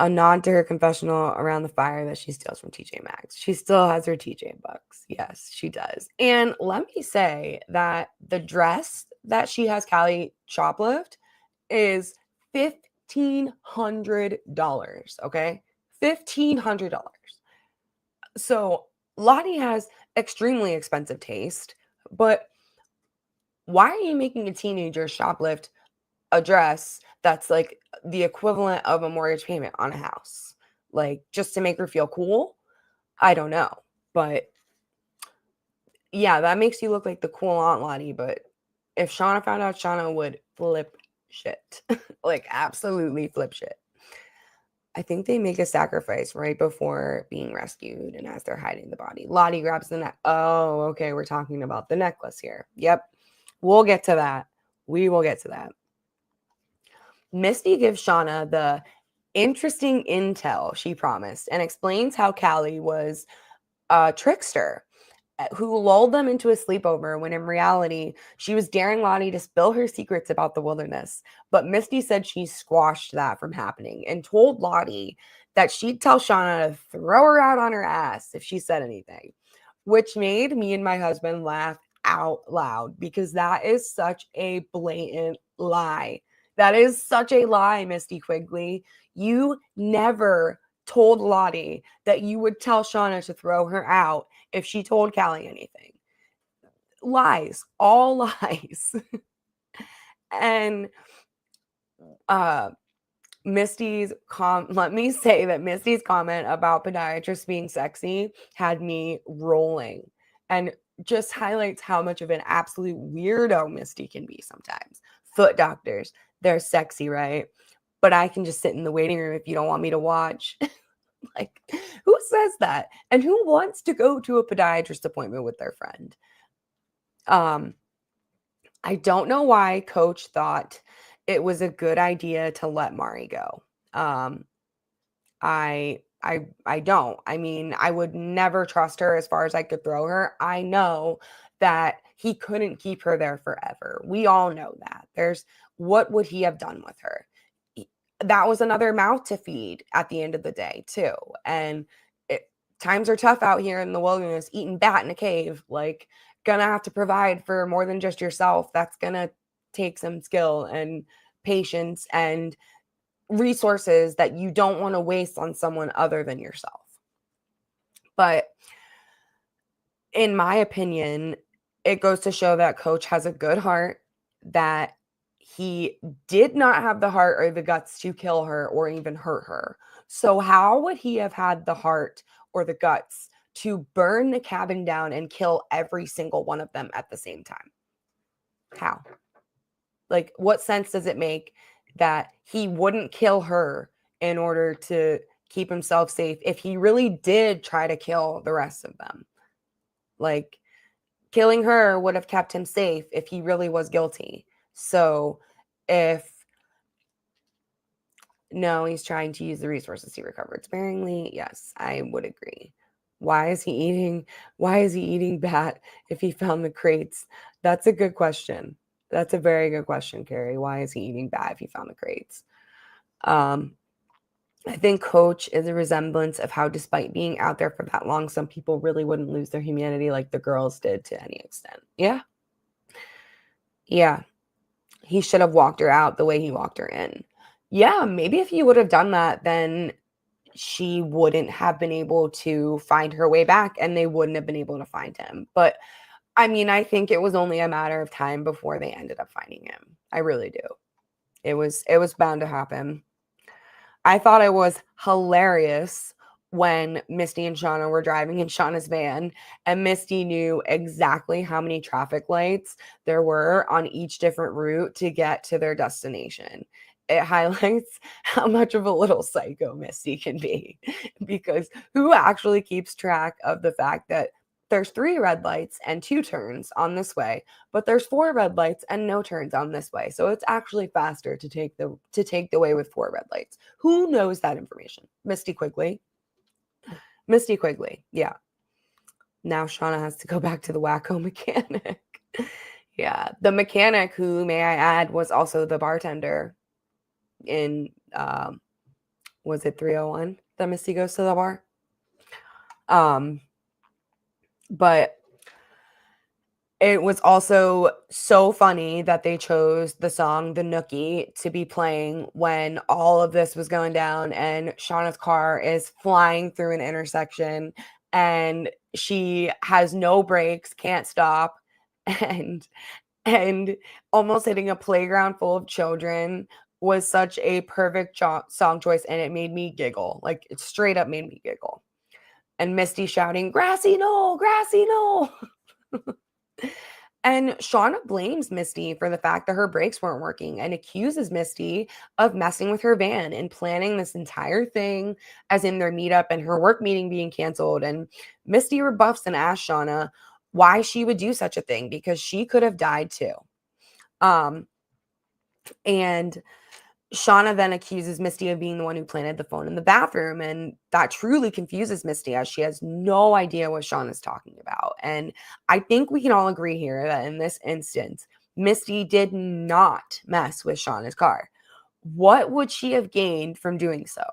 nod to her confessional around the fire that she steals from TJ Maxx. She still has her TJ bucks. Yes, she does. And let me say that the dress that she has Callie shoplift is $1,500. Okay, $1,500. So Lottie has extremely expensive taste, but why are you making a teenager shoplift a dress that's like the equivalent of a mortgage payment on a house? Like, just to make her feel cool? I don't know. But yeah, that makes you look like the cool Aunt Lottie. But if Shauna found out, Shauna would flip shit. Like, absolutely flip shit. I think they make a sacrifice right before being rescued, and as they're hiding the body, Lottie grabs the neck. Oh, okay, we're talking about the necklace here. Yep, we'll get to that. We will get to that. Misty gives Shauna the interesting intel she promised and explains how Callie was a trickster who lulled them into a sleepover when in reality she was daring Lottie to spill her secrets about the wilderness. But Misty said she squashed that from happening and told Lottie that she'd tell Shauna to throw her out on her ass if she said anything, which made me and my husband laugh out loud because that is such a blatant lie. That is such a lie, Misty Quigley. You never told Lottie that you would tell Shauna to throw her out if she told Callie anything. Lies, all lies. And let me say that Misty's comment about podiatrists being sexy had me rolling and just highlights how much of an absolute weirdo Misty can be sometimes. Foot doctors, they're sexy, right? But I can just sit in the waiting room if you don't want me to watch. Like, who says that? And who wants to go to a podiatrist appointment with their friend? I don't know why Coach thought it was a good idea to let Mari go. I don't. I mean, I would never trust her as far as I could throw her. I know that he couldn't keep her there forever. We all know that. What would he have done with her? That was another mouth to feed at the end of the day, too. And times are tough out here in the wilderness, eating bat in a cave. Like, gonna have to provide for more than just yourself. That's gonna take some skill and patience and resources that you don't want to waste on someone other than yourself. But in my opinion, it goes to show that Coach has a good heart, that he did not have the heart or the guts to kill her or even hurt her. So how would he have had the heart or the guts to burn the cabin down and kill every single one of them at the same time? How? Like, what sense does it make that he wouldn't kill her in order to keep himself safe if he really did try to kill the rest of them? Like, killing her would have kept him safe if he really was guilty. So no, he's trying to use the resources he recovered sparingly. Yes, I would agree. Why is he eating bat if he found the crates? That's a good question. That's a very good question, Carrie. Why is he eating bad if he found the crates? I think Coach is a resemblance of how, despite being out there for that long, some people really wouldn't lose their humanity like the girls did to any extent. Yeah. Yeah. He should have walked her out the way he walked her in. Yeah, maybe if he would have done that, then she wouldn't have been able to find her way back and they wouldn't have been able to find him. But I mean, I think it was only a matter of time before they ended up finding him. I really do. It was bound to happen. I thought it was hilarious when Misty and Shauna were driving in Shauna's van, and Misty knew exactly how many traffic lights there were on each different route to get to their destination. It highlights how much of a little psycho Misty can be, because who actually keeps track of the fact that there's 3 red lights and 2 turns on this way, but there's 4 red lights and no turns on this way. So it's actually faster to take the way with 4 red lights. Who knows that information? Misty Quigley. Misty Quigley. Yeah. Now Shauna has to go back to the wacko mechanic. Yeah. The mechanic, who, may I add, was also the bartender in was it 301 that Misty goes to the bar? But it was also so funny that they chose the song The Nookie to be playing when all of this was going down and Shauna's car is flying through an intersection and she has no brakes, can't stop, and almost hitting a playground full of children was such a perfect song choice, and it made me giggle. Like, it straight up made me giggle. And Misty shouting, "Grassy knoll, grassy knoll." And Shauna blames Misty for the fact that her brakes weren't working and accuses Misty of messing with her van and planning this entire thing, as in their meetup and her work meeting being canceled. And Misty rebuffs and asks Shauna why she would do such a thing, because she could have died too. And Shauna then accuses Misty of being the one who planted the phone in the bathroom, and that truly confuses Misty, as she has no idea what Shauna's talking about. And I think we can all agree here that in this instance, Misty did not mess with Shauna's car. What would she have gained from doing so?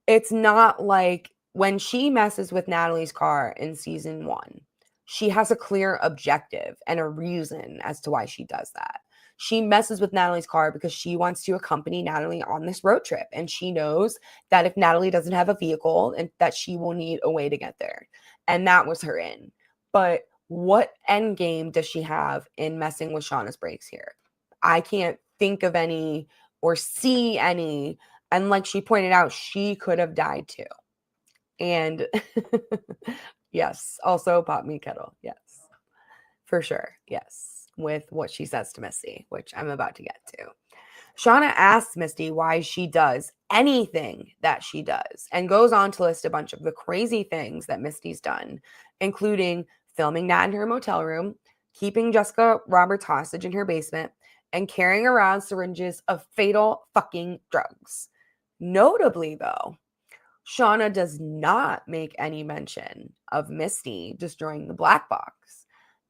It's not like when she messes with Natalie's car in season 1, she has a clear objective and a reason as to why she does that. She messes with Natalie's car because she wants to accompany Natalie on this road trip. And she knows that if Natalie doesn't have a vehicle, and that she will need a way to get there. And that was her in. But what end game does she have in messing with Shauna's brakes here? I can't think of any or see any. And like she pointed out, she could have died too. And yes, also pop me kettle. Yes, for sure. Yes. With what she says to Misty, which I'm about to get to. Shauna asks Misty why she does anything that she does and goes on to list a bunch of the crazy things that Misty's done, including filming Nat in her motel room, keeping Jessica Roberts hostage in her basement, and carrying around syringes of fatal fucking drugs. Notably, though, Shauna does not make any mention of Misty destroying the black box.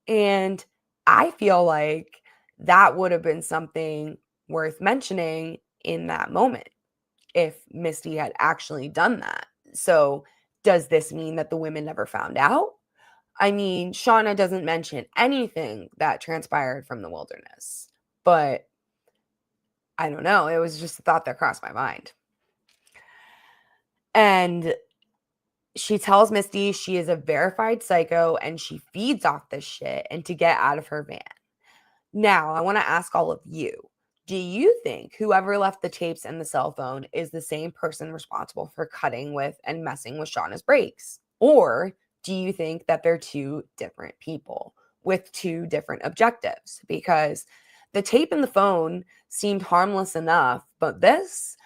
And I feel like that would have been something worth mentioning in that moment if Misty had actually done that. So, does this mean that the women never found out? I mean, Shauna doesn't mention anything that transpired from the wilderness, but I don't know. It was just a thought that crossed my mind. And she tells Misty she is a verified psycho and she feeds off this shit and to get out of her van. Now, I want to ask all of you, do you think whoever left the tapes and the cell phone is the same person responsible for cutting with and messing with Shauna's brakes? Or do you think that they're 2 different people with 2 different objectives? Because the tape and the phone seemed harmless enough, but this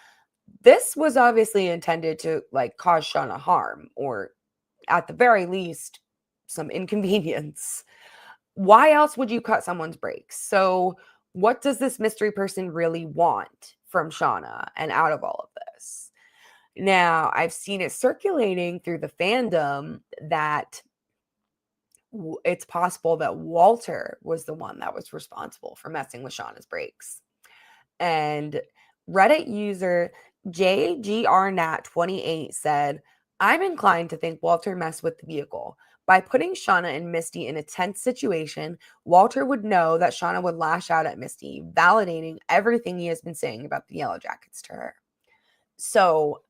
was obviously intended to like cause Shauna harm, or at the very least, some inconvenience. Why else would you cut someone's brakes? So what does this mystery person really want from Shauna and out of all of this? Now, I've seen it circulating through the fandom that it's possible that Walter was the one that was responsible for messing with Shauna's brakes. And Reddit user JGRNat28 said, I'm inclined to think Walter messed with the vehicle. By putting Shauna and Misty in a tense situation, Walter would know that Shauna would lash out at Misty, validating everything he has been saying about the Yellowjackets to her. So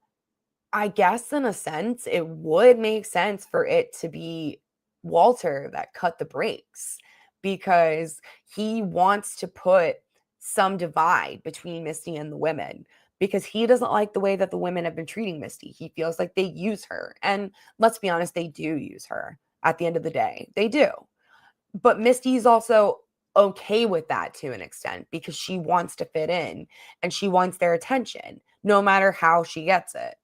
I guess in a sense, it would make sense for it to be Walter that cut the brakes because he wants to put some divide between Misty and the women because he doesn't like the way that the women have been treating Misty. He feels like they use her. And let's be honest, they do use her at the end of the day. They do. But Misty's also okay with that to an extent because she wants to fit in and she wants their attention no matter how she gets it.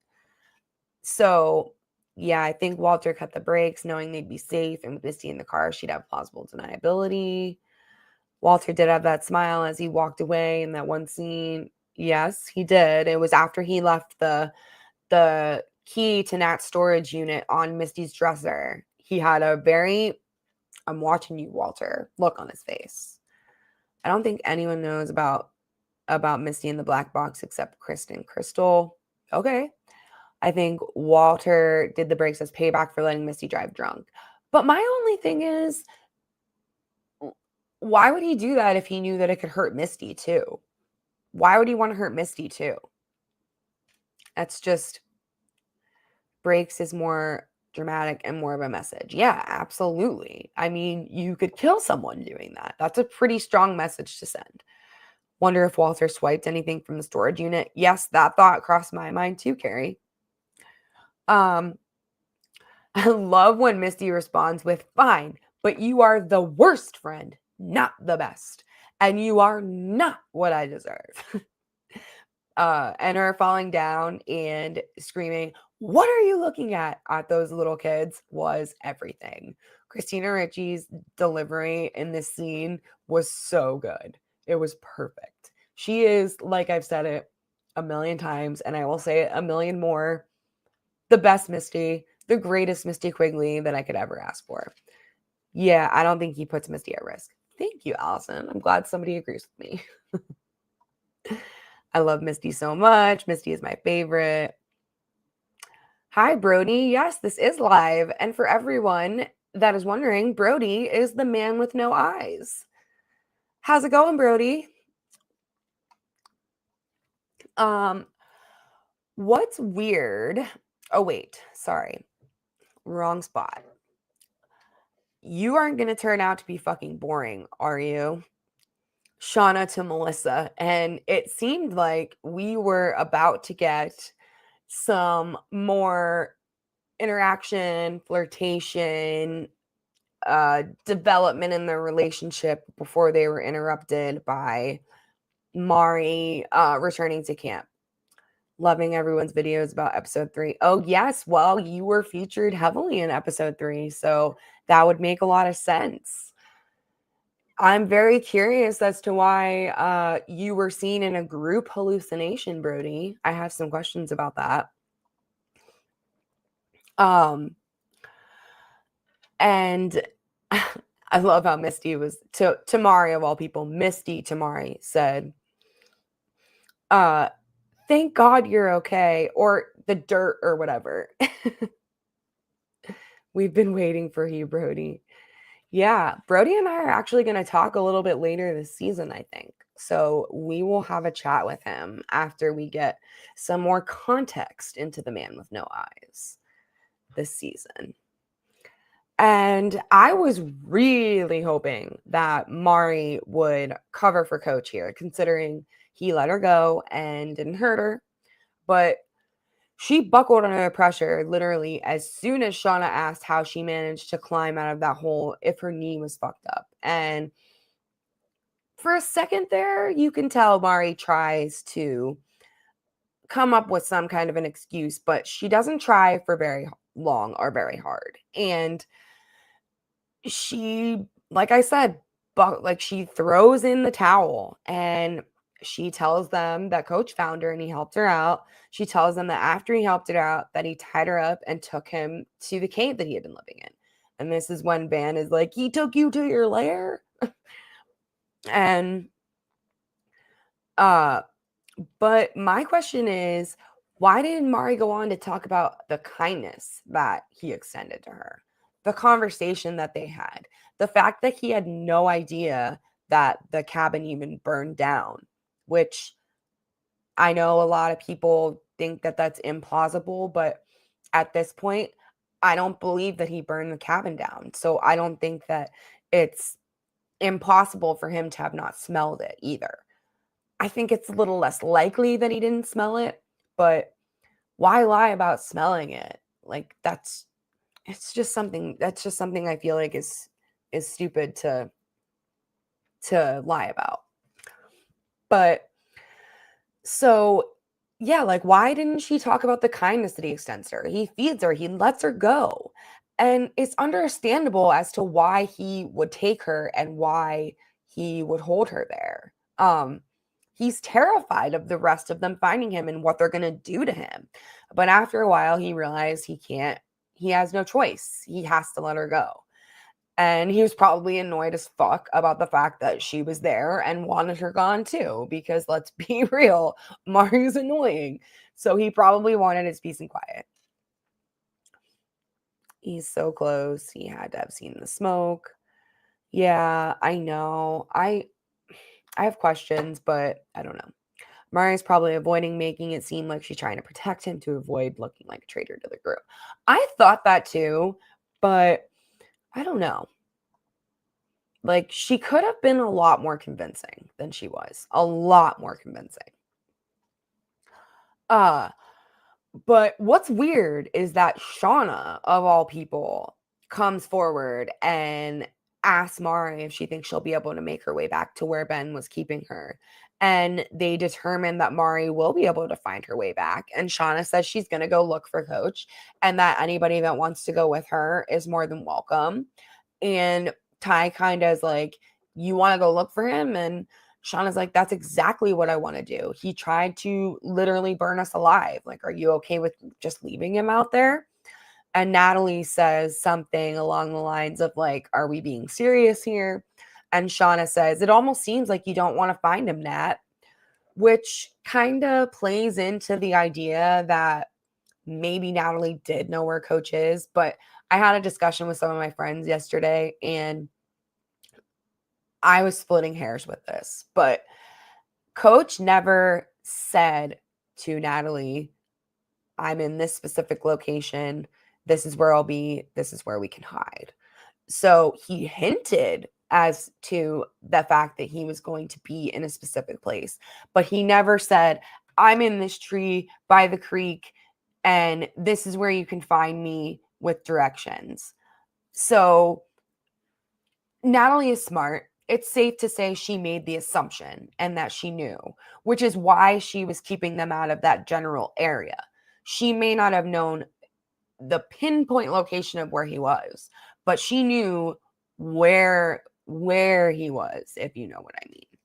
So, yeah, I think Walter cut the brakes knowing they'd be safe, and with Misty in the car, she'd have plausible deniability. Walter did have that smile as he walked away in that one scene. Yes, he did. It was after he left the key to Nat's storage unit on Misty's dresser. He had a very I'm watching you, Walter look on his face. I don't think anyone knows about Misty in the black box except Kristen. Crystal. Okay. I think Walter did the brakes as payback for letting Misty drive drunk. But my only thing is, why would he do that if he knew that it could hurt Misty too? Why would he want to hurt Misty too? That's just, brakes is more dramatic and more of a message. Yeah, absolutely. I mean, you could kill someone doing that. That's a pretty strong message to send. Wonder if Walter swiped anything from the storage unit. Yes, that thought crossed my mind too, Carrie. I love when Misty responds with, fine, but you are the worst friend, not the best. And you are not what I deserve. And her falling down and screaming, what are you looking at those little kids was everything. Christina Ricci's delivery in this scene was so good. It was perfect. She is, like I've said it a million times, and I will say it a million more, the best Misty, the greatest Misty Quigley that I could ever ask for. Yeah, I don't think he puts Misty at risk. Thank you, Allison. I'm glad somebody agrees with me. I love Misty so much. Misty is my favorite. Hi, Brody. Yes, this is live. And for everyone that is wondering, Brody is the man with no eyes. How's it going, Brody? What's weird? Oh, wait. Sorry. Wrong spot. You aren't going to turn out to be fucking boring, are you? Shauna to Melissa. And it seemed like we were about to get some more interaction, flirtation, development in their relationship before they were interrupted by Mari returning to camp. Loving everyone's videos about episode 3. Oh, yes. Well, you were featured heavily in episode 3, so that would make a lot of sense. I'm very curious as to why you were seen in a group hallucination, Brody. I have some questions about that. And I love how Misty was to Mari of all people. Misty to Mari said, thank God you're okay, or the dirt or whatever. We've been waiting for you, Brody. Yeah, Brody and I are actually going to talk a little bit later this season, I think. So we will have a chat with him after we get some more context into the man with no eyes this season. And I was really hoping that Mari would cover for Coach here, considering he let her go and didn't hurt her. But she buckled under the pressure literally as soon as Shauna asked how she managed to climb out of that hole if her knee was fucked up. And for a second there, you can tell Mari tries to come up with some kind of an excuse, but she doesn't try for very long or very hard. And she, like I said, she throws in the towel and she tells them that Coach found her and he helped her out. She tells them that after he helped her out, that he tied her up and took him to the cave that he had been living in. And this is when Van is like, he took you to your lair? And but my question is, why didn't Mari go on to talk about the kindness that he extended to her, the conversation that they had, the fact that he had no idea that the cabin even burned down, which I know a lot of people think that that's implausible, but at this point, I don't believe that he burned the cabin down. So I don't think that it's impossible for him to have not smelled it either. I think it's a little less likely that he didn't smell it, but why lie about smelling it? Like it's just something I feel like is stupid to lie about. But so yeah, like why didn't she talk about the kindness that he extends to her? He feeds her, he lets her go. And it's understandable as to why he would take her and why he would hold her there. He's terrified of the rest of them finding him and what they're going to do to him. But after a while, he realized he has no choice. He has to let her go. And he was probably annoyed as fuck about the fact that she was there and wanted her gone too, because let's be real, Mario's annoying. So he probably wanted his peace and quiet. He's so close. He had to have seen the smoke. Yeah, I know. I have questions, but I don't know. Mari's probably avoiding making it seem like she's trying to protect him to avoid looking like a traitor to the group. I thought that too, but I don't know. Like, she could have been a lot more convincing than she was. A lot more convincing. But what's weird is that Shauna, of all people, comes forward and asks Mari if she thinks she'll be able to make her way back to where Ben was keeping her. And they determine that Mari will be able to find her way back. And Shauna says she's going to go look for Coach and that anybody that wants to go with her is more than welcome. And Ty kind of is like, you want to go look for him? And Shauna's like, that's exactly what I want to do. He tried to literally burn us alive. Like, are you okay with just leaving him out there? And Natalie says something along the lines of like, are we being serious here? And Shauna says, it almost seems like you don't want to find him, Nat, which kind of plays into the idea that maybe Natalie did know where Coach is. But I had a discussion with some of my friends yesterday and I was splitting hairs with this, but Coach never said to Natalie, I'm in this specific location. This is where I'll be. This is where we can hide. So he hinted as to the fact that he was going to be in a specific place, but he never said, I'm in this tree by the creek and this is where you can find me with directions. So Natalie is smart. It's safe to say she made the assumption and that she knew, which is why she was keeping them out of that general area. She may not have known the pinpoint location of where he was, but she knew where he was, if you know what I mean.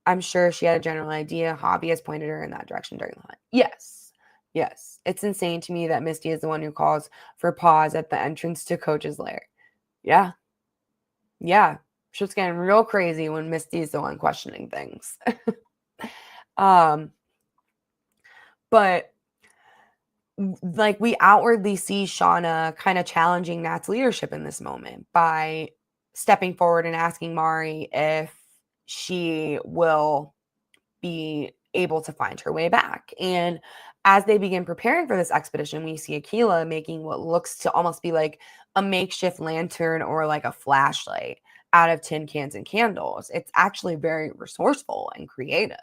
I'm sure she had a general idea. Hobby has pointed her in that direction during the hunt. Yes. Yes. It's insane to me that Misty is the one who calls for pause at the entrance to Coach's lair. Yeah. Yeah. Shit's getting real crazy when Misty's the one questioning things. But like we outwardly see Shauna kind of challenging Nat's leadership in this moment by stepping forward and asking Mari if she will be able to find her way back. And as they begin preparing for this expedition, we see Akila making what looks to almost be like a makeshift lantern or like a flashlight out of tin cans and candles. It's actually very resourceful and creative.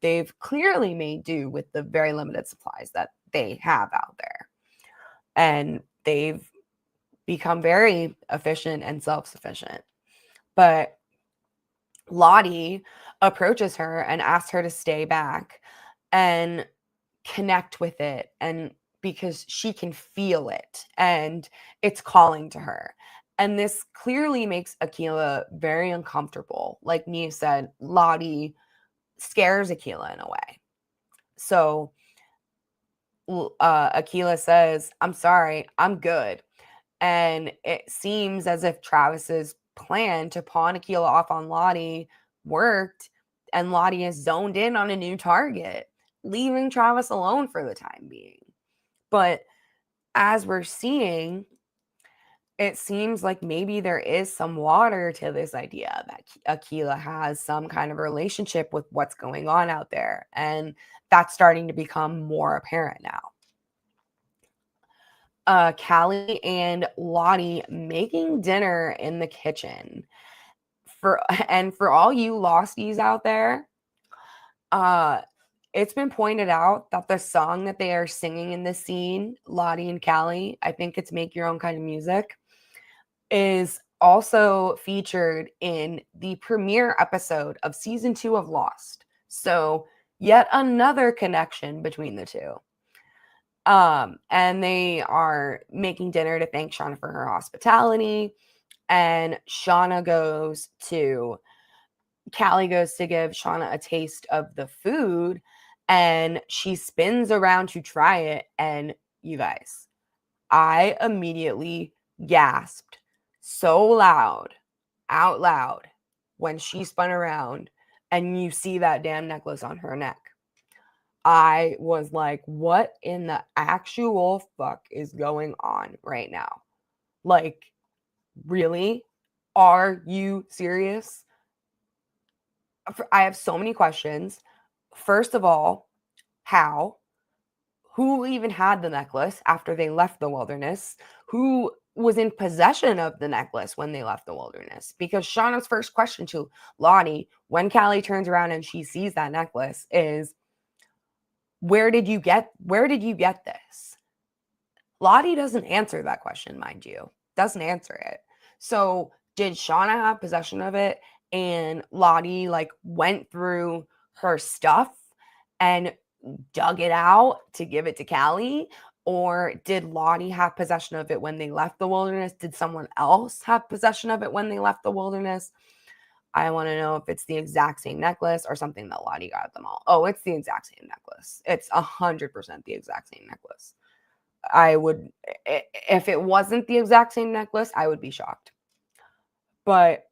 They've clearly made do with the very limited supplies that they have out there. And they've become very efficient and self-sufficient. But Lottie approaches her and asks her to stay back and connect with it, and because she can feel it and it's calling to her. And this clearly makes Akila very uncomfortable. Like Nia said, Lottie scares Akila in a way. So Akila says, I'm sorry, I'm good. And it seems as if Travis's plan to pawn Aquila off on Lottie worked, and Lottie is zoned in on a new target, leaving Travis alone for the time being. But as we're seeing, it seems like maybe there is some water to this idea that Aquila has some kind of relationship with what's going on out there. And that's starting to become more apparent now. Callie and Lottie making dinner in the kitchen. For all you losties out there, it's been pointed out that the song that they are singing in this scene, Lottie and Callie, I think it's Make Your Own Kind of Music, is also featured in the premiere episode of season 2 of Lost. So yet another connection between the two. And they are making dinner to thank Shauna for her hospitality. And Callie goes to give Shauna a taste of the food, and she spins around to try it. And you guys, I immediately gasped so loud, out loud, when she spun around and you see that damn necklace on her neck. I was like, what in the actual fuck is going on right now? Like, really? Are you serious? I have so many questions. First of all, how? Who even had the necklace after they left the wilderness? Who was in possession of the necklace when they left the wilderness? Because Shauna's first question to Lottie, when Callie turns around and she sees that necklace, is, where did you get this? Lottie doesn't answer that question, mind you. Doesn't answer it. So did Shauna have possession of it and Lottie like went through her stuff and dug it out to give it to Callie? Or did Lottie have possession of it when they left the wilderness? Did someone else have possession of it when they left the wilderness? I want to know if it's the exact same necklace or something that Lottie got them all. Oh, it's the exact same necklace. It's 100% the exact same necklace. I would, if it wasn't the exact same necklace, I would be shocked. But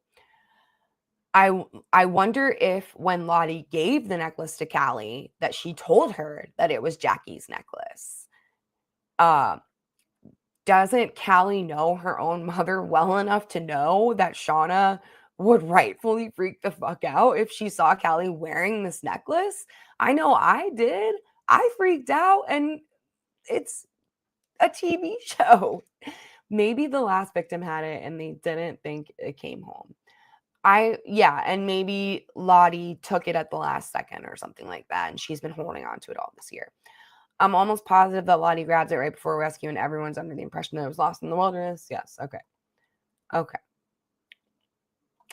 I wonder if when Lottie gave the necklace to Callie, that she told her that it was Jackie's necklace. Doesn't Callie know her own mother well enough to know that Shauna would rightfully freak the fuck out if she saw Callie wearing this necklace? I know I did. I freaked out, and it's a TV show. Maybe the last victim had it and they didn't think it came home. And maybe Lottie took it at the last second or something like that, and she's been holding on to it all this year. I'm almost positive that Lottie grabs it right before rescue, and everyone's under the impression that it was lost in the wilderness. Yes, okay.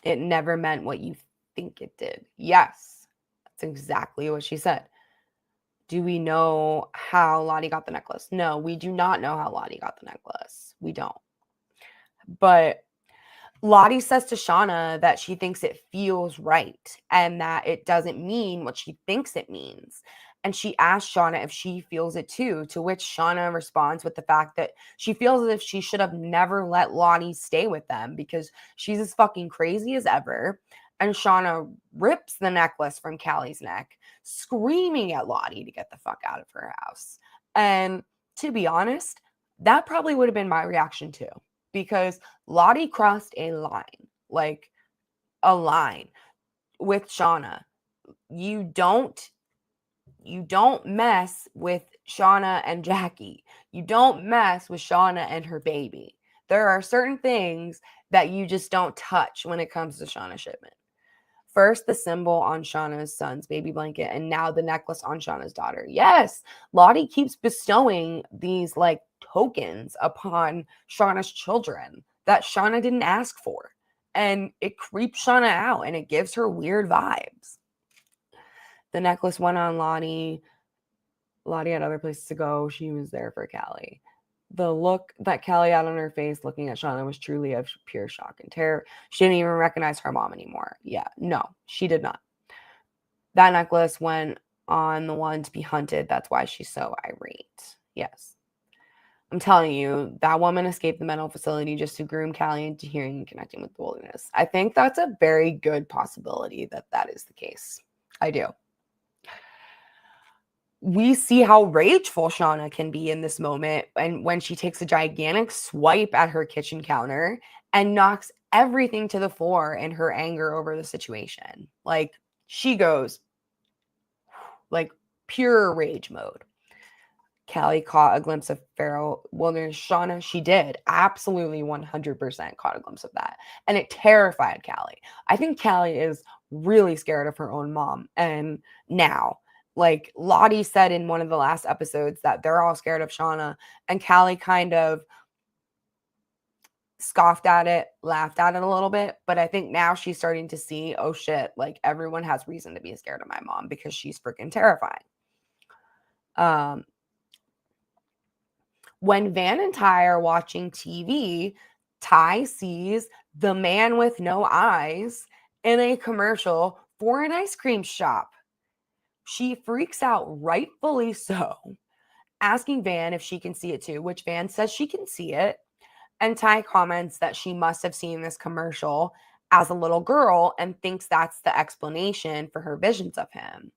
It never meant what you think it did. Yes, that's exactly what she said. Do we know how Lottie got the necklace? No, we do not know how Lottie got the necklace. We don't. But Lottie says to Shauna that she thinks it feels right and that it doesn't mean what she thinks it means. And she asks Shauna if she feels it too, to which Shauna responds with the fact that she feels as if she should have never let Lottie stay with them because she's as fucking crazy as ever. And Shauna rips the necklace from Callie's neck, screaming at Lottie to get the fuck out of her house. And to be honest, that probably would have been my reaction too, because Lottie crossed a line, like a line with Shauna. You don't mess with Shauna and Jackie. You don't mess with Shauna and her baby. There are certain things that you just don't touch when it comes to Shauna Shipman. First, the symbol on Shauna's son's baby blanket, and now the necklace on Shauna's daughter. Yes, Lottie keeps bestowing these like tokens upon Shauna's children that Shauna didn't ask for. And it creeps Shauna out and it gives her weird vibes. The necklace went on Lottie. Lottie had other places to go. She was there for Callie. The look that Callie had on her face looking at Shauna was truly of pure shock and terror. She didn't even recognize her mom anymore. Yeah, no, she did not. That necklace went on the one to be hunted. That's why she's so irate. Yes. I'm telling you, that woman escaped the mental facility just to groom Callie into hearing and connecting with the wilderness. I think that's a very good possibility that that is the case. I do. We see how rageful Shauna can be in this moment, and when she takes a gigantic swipe at her kitchen counter and knocks everything to the floor in her anger over the situation. Like, she goes like pure rage mode. Callie caught a glimpse of feral wilderness Shauna. She did absolutely 100% caught a glimpse of that. And it terrified Callie. I think Callie is really scared of her own mom. And now, like Lottie said in one of the last episodes, that they're all scared of Shauna. And Callie kind of scoffed at it, laughed at it a little bit. But I think now she's starting to see, oh shit, like everyone has reason to be scared of my mom because she's freaking terrifying. When Van and Ty are watching TV, Ty sees the man with no eyes in a commercial for an ice cream shop. She freaks out, rightfully so, asking Van if she can see it too, which Van says she can see it. And Ty comments that she must have seen this commercial as a little girl and thinks that's the explanation for her visions of him.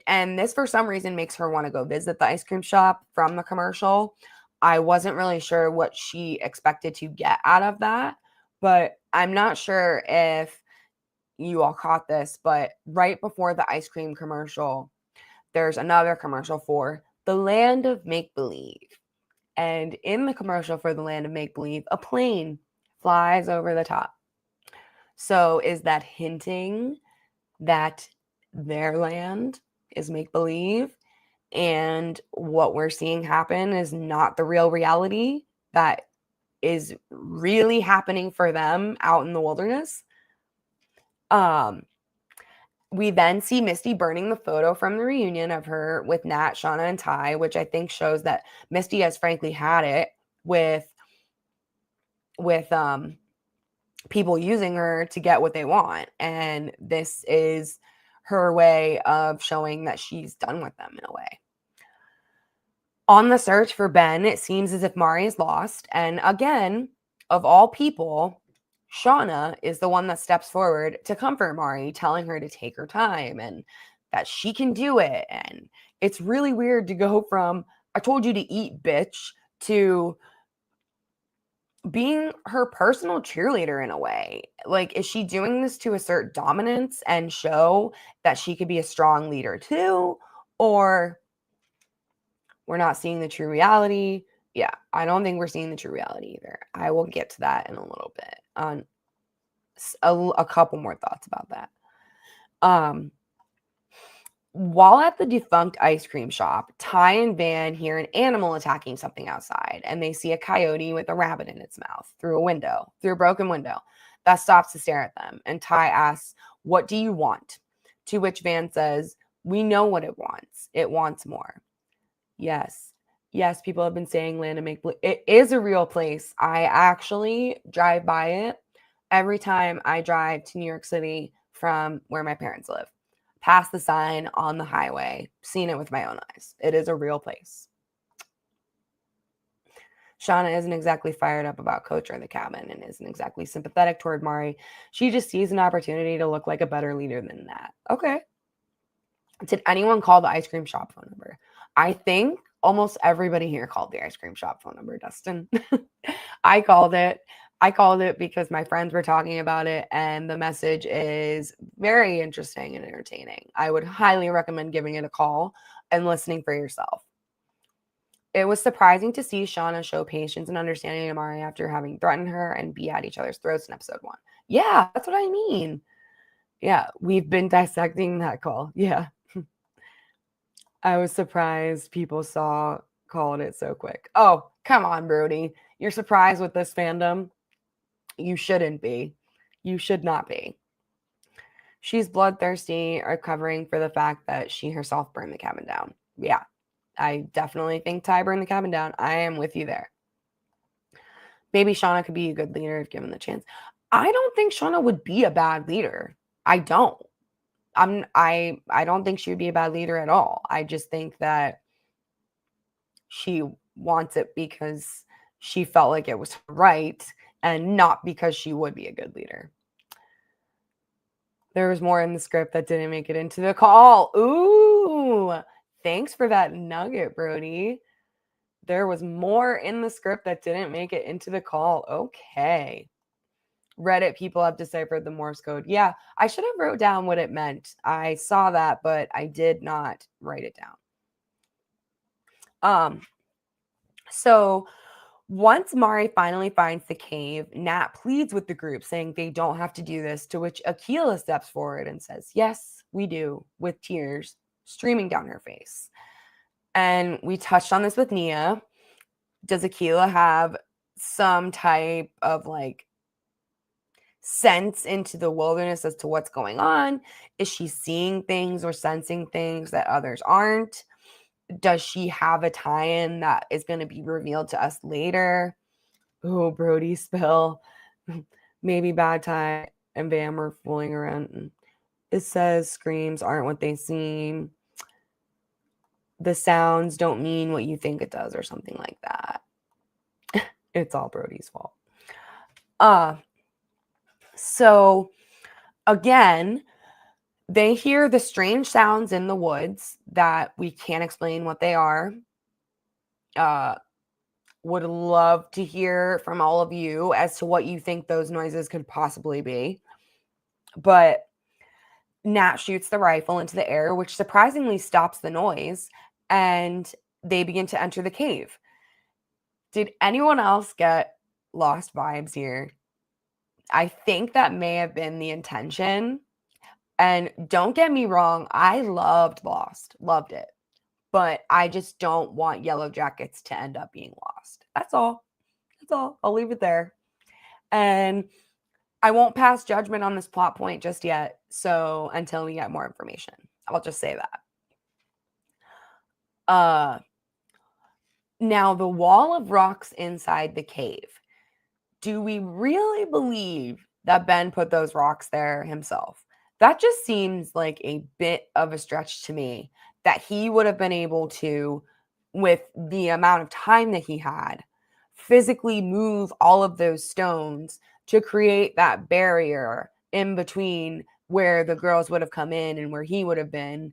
And this for some reason makes her want to go visit the ice cream shop from the commercial. I wasn't really sure what she expected to get out of that, but I'm not sure if you all caught this, but right before the ice cream commercial, there's another commercial for the Land of Make Believe. And in the commercial for the Land of Make Believe, a plane flies over the top. So is that hinting that their land is make believe and what we're seeing happen is not the real reality that is really happening for them out in the wilderness? We then see Misty burning the photo from the reunion of her with Nat, Shauna, and Ty, which I think shows that Misty has frankly had it with people using her to get what they want. And this is her way of showing that she's done with them in a way. On the search for Ben, it seems as if Mari is lost. And again, of all people, Shauna is the one that steps forward to comfort Mari, telling her to take her time and that she can do it. And it's really weird to go from, I told you to eat, bitch, to being her personal cheerleader in a way. Like, is she doing this to assert dominance and show that she could be a strong leader too? Or we're not seeing the true reality? Yeah, I don't think we're seeing the true reality either. I will get to that in a little bit on a couple more thoughts about that. While at the defunct ice cream shop, Ty and Van hear an animal attacking something outside, and they see a coyote with a rabbit in its mouth through a broken window that stops to stare at them. And Ty asks, "What do you want?" To which Van says, "We know what it wants. It wants more." Yes. Yes, people have been saying Land of Make Believe. It is a real place. I actually drive by it every time I drive to New York City from where my parents live. Past the sign on the highway, seen it with my own eyes. It is a real place. Shauna isn't exactly fired up about Coach or the cabin and isn't exactly sympathetic toward Mari. She just sees an opportunity to look like a better leader than that. Okay. Did anyone call the ice cream shop phone number? I think almost everybody here called the ice cream shop phone number, Dustin. I called it. I called it because my friends were talking about it, and the message is very interesting and entertaining. I would highly recommend giving it a call and listening for yourself. It was surprising to see Shauna show patience and understanding to Mari after having threatened her and be at each other's throats in episode 1. Yeah, that's what I mean. Yeah, we've been dissecting that call. Yeah. I was surprised people called it so quick. Oh, come on, Brody. You're surprised with this fandom? You shouldn't be. You should not be. She's bloodthirsty, recovering for the fact that she herself burned the cabin down. Yeah, I definitely think Ty burned the cabin down. I am with you there. Maybe Shauna could be a good leader if given the chance. I don't think Shauna would be a bad leader. I don't. I don't think she would be a bad leader at all. I just think that she wants it because she felt like it was right and not because she would be a good leader. There was more in the script that didn't make it into the call. Ooh, thanks for that nugget, Brody. There was more in the script that didn't make it into the call. Okay. Reddit people have deciphered the Morse code. Yeah, I should have wrote down what it meant. I saw that, but I did not write it down. So once Mari finally finds the cave, Nat pleads with the group, saying they don't have to do this, to which Akila steps forward and says, yes, we do, with tears streaming down her face. And we touched on this with Nia. Does Akila have some type of like sense into the wilderness as to what's going on? Is she seeing things or sensing things that others aren't? Does she have a tie-in that is going to be revealed to us later? Oh, Brody spill. Maybe Bad Tie and Bam are fooling around. It says screams aren't what they seem. The sounds don't mean what you think it does, or something like that. It's all Brody's fault. So again, they hear the strange sounds in the woods that we can't explain what they are. Would love to hear from all of you as to what you think those noises could possibly be. But Nat shoots the rifle into the air, which surprisingly stops the noise, and they begin to enter the cave. Did anyone else get Lost vibes here? I think that may have been the intention. And don't get me wrong, I loved Lost, loved it. But I just don't want Yellowjackets to end up being lost. That's all. That's all. I'll leave it there. And I won't pass judgment on this plot point just yet. So until we get more information, I'll just say that. Now, the wall of rocks inside the cave. Do we really believe that Ben put those rocks there himself? That just seems like a bit of a stretch to me, that he would have been able to, with the amount of time that he had, physically move all of those stones to create that barrier in between where the girls would have come in and where he would have been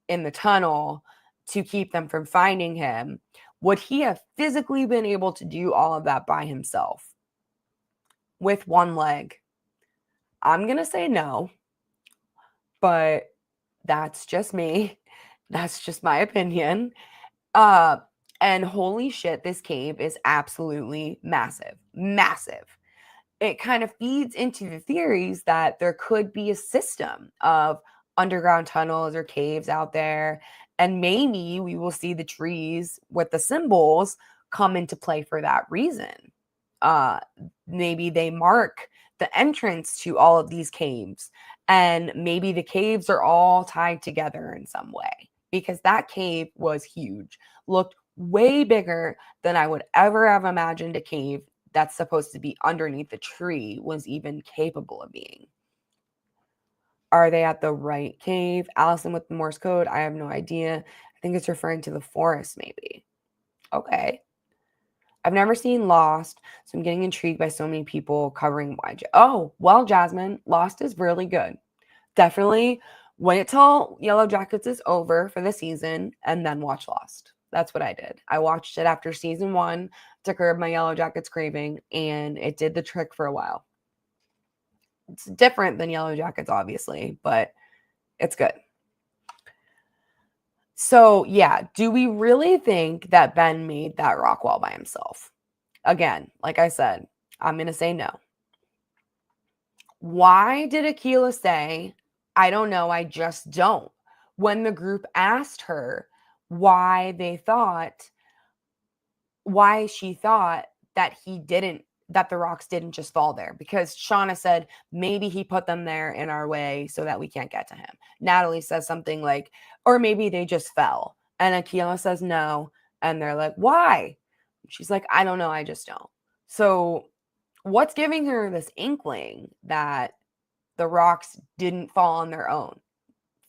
in the tunnel to keep them from finding him. Would he have physically been able to do all of that by himself with one leg? I'm going to say no, but that's just me. That's just my opinion. And holy shit, this cave is absolutely massive. Massive. It kind of feeds into the theories that there could be a system of underground tunnels or caves out there. And maybe we will see the trees with the symbols come into play for that reason. Maybe they mark the entrance to all of these caves. And maybe the caves are all tied together in some way, because that cave was huge, looked way bigger than I would ever have imagined a cave that's supposed to be underneath the tree was even capable of being. Are they at the right cave? Allison with the Morse code? I have no idea. I think it's referring to the forest, maybe. Okay. I've never seen Lost, so I'm getting intrigued by so many people covering YJ. Oh, well, Jasmine, Lost is really good. Definitely wait till Yellowjackets is over for the season and then watch Lost. That's what I did. I watched it after season 1 to curb my Yellowjackets craving, and it did the trick for a while. It's different than Yellowjackets, obviously, but it's good. So, yeah, do we really think that Ben made that rock wall by himself? Again, like I said, I'm going to say no. Why did Akila say, I don't know, I just don't, when the group asked her why she thought that that the rocks didn't just fall there? Because Shauna said maybe he put them there in our way so that we can't get to him. Natalie says something like, or maybe they just fell. And Akila says no. And they're like, why? She's like, I don't know, I just don't. So what's giving her this inkling that the rocks didn't fall on their own?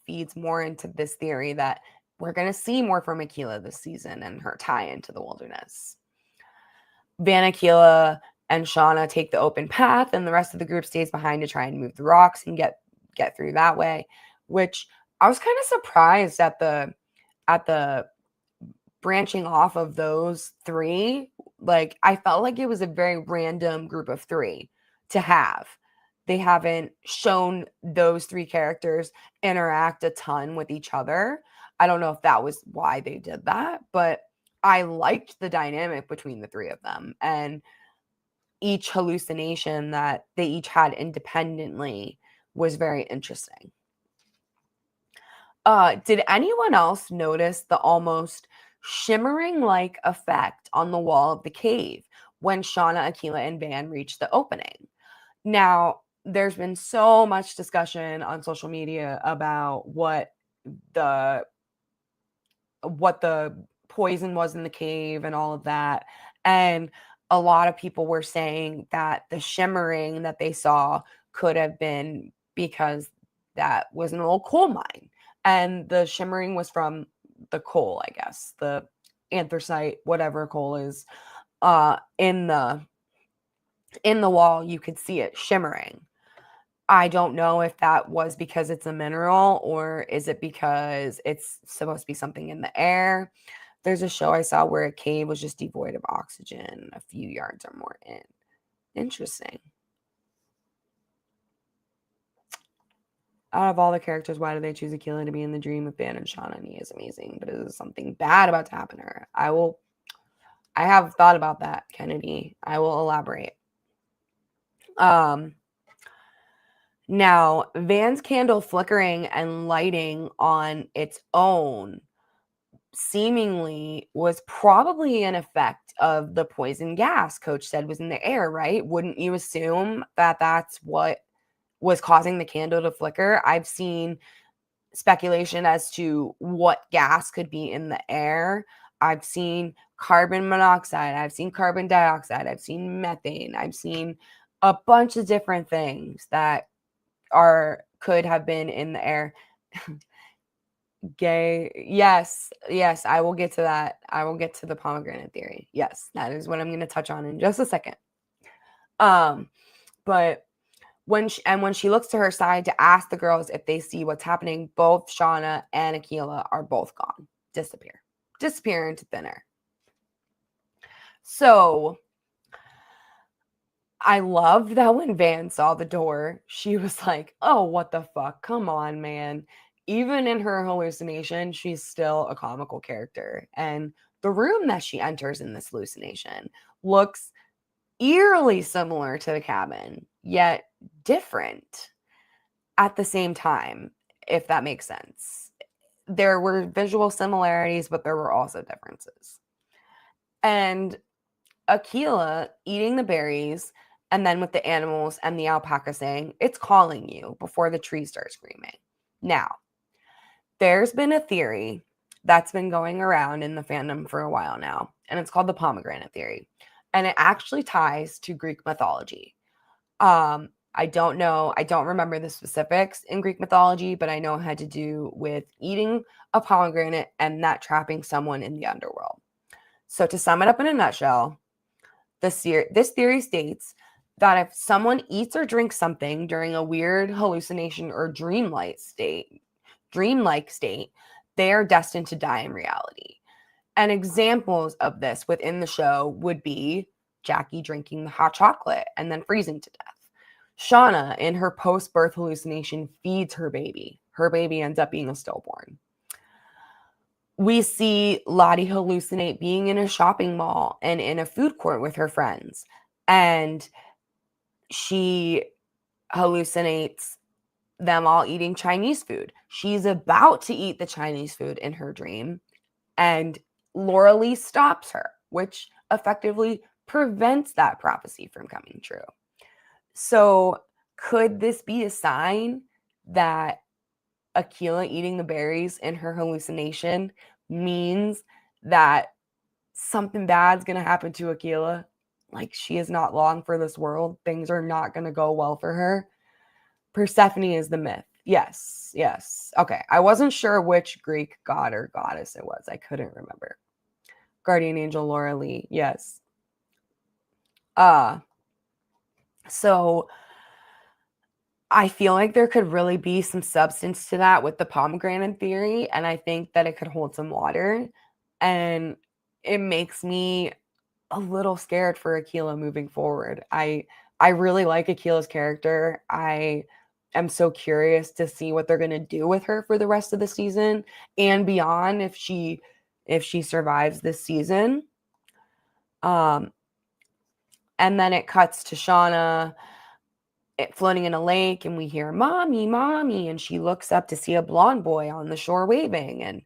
Feeds more into this theory that we're going to see more from Aquila this season and her tie into the wilderness. Van, Aquila, and Shauna take the open path, and the rest of the group stays behind to try and move the rocks and get through that way, which I was kind of surprised at the branching off of those three. Like, I felt like it was a very random group of three to have. They haven't shown those three characters interact a ton with each other. I don't know if that was why they did that, but I liked the dynamic between the three of them, and each hallucination that they each had independently was very interesting. Did anyone else notice the almost shimmering-like effect on the wall of the cave when Shauna, Aquila, and Van reached the opening? Now, there's been so much discussion on social media about what the poison was in the cave and all of that. And a lot of people were saying that the shimmering that they saw could have been because that was an old coal mine. And the shimmering was from the coal, I guess, the anthracite, whatever coal is in the wall. You could see it shimmering. I don't know if that was because it's a mineral or is it because it's supposed to be something in the air. There's a show I saw where a cave was just devoid of oxygen a few yards or more in. Interesting. Out of all the characters, why do they choose Aquila to be in the dream of Van and Shauna? Nia is amazing, but is something bad about to happen to her? I have thought about that, Kennedy. I will elaborate. Now, Van's candle flickering and lighting on its own seemingly was probably an effect of the poison gas Coach said was in the air, right? Wouldn't you assume that that's what was causing the candle to flicker? I've seen speculation as to what gas could be in the air. I've seen carbon monoxide. I've seen carbon dioxide. I've seen methane. I've seen a bunch of different things that could have been in the air. Gay. Yes, I will get to that. I will get to the pomegranate theory. Yes, that is what I'm going to touch on in just a second. But when she looks to her side to ask the girls if they see what's happening, both Shauna and Aquila are both gone. Disappear into thin air. So I loved that when Van saw the door, she was like, oh, what the fuck? Come on, man. Even in her hallucination, she's still a comical character. And the room that she enters in this hallucination looks eerily similar to the cabin, yet different at the same time, if that makes sense. There were visual similarities, but there were also differences. And Aquila eating the berries, and then with the animals and the alpaca saying, it's calling you, before the tree starts screaming. Now, there's been a theory that's been going around in the fandom for a while now, and it's called the pomegranate theory. And it actually ties to Greek mythology. I don't remember the specifics in Greek mythology, but I know it had to do with eating a pomegranate and that trapping someone in the underworld. So to sum it up in a nutshell, this theory states that if someone eats or drinks something during a weird hallucination or dreamlike state, they are destined to die in reality. And examples of this within the show would be Jackie drinking the hot chocolate and then freezing to death. Shauna, in her post-birth hallucination, feeds her baby. Her baby ends up being a stillborn. We see Lottie hallucinate being in a shopping mall and in a food court with her friends. And she hallucinates them all eating Chinese food. She's about to eat the Chinese food in her dream, and Laura Lee stops her, which effectively prevents that prophecy from coming true. So could this be a sign that Aquila eating the berries in her hallucination means that something bad's going to happen to Aquila? Like, she is not long for this world. Things are not going to go well for her. Persephone is the myth. Yes. Okay. I wasn't sure which Greek god or goddess it was. I couldn't remember. Guardian angel Laura Lee. Yes. So I feel like there could really be some substance to that with the pomegranate theory, and I think that it could hold some water. And it makes me a little scared for Akila moving forward. I really like Akila's character. I am so curious to see what they're going to do with her for the rest of the season and beyond if she survives this season. And then it cuts to Shauna floating in a lake, and we hear mommy, mommy, and she looks up to see a blonde boy on the shore waving, and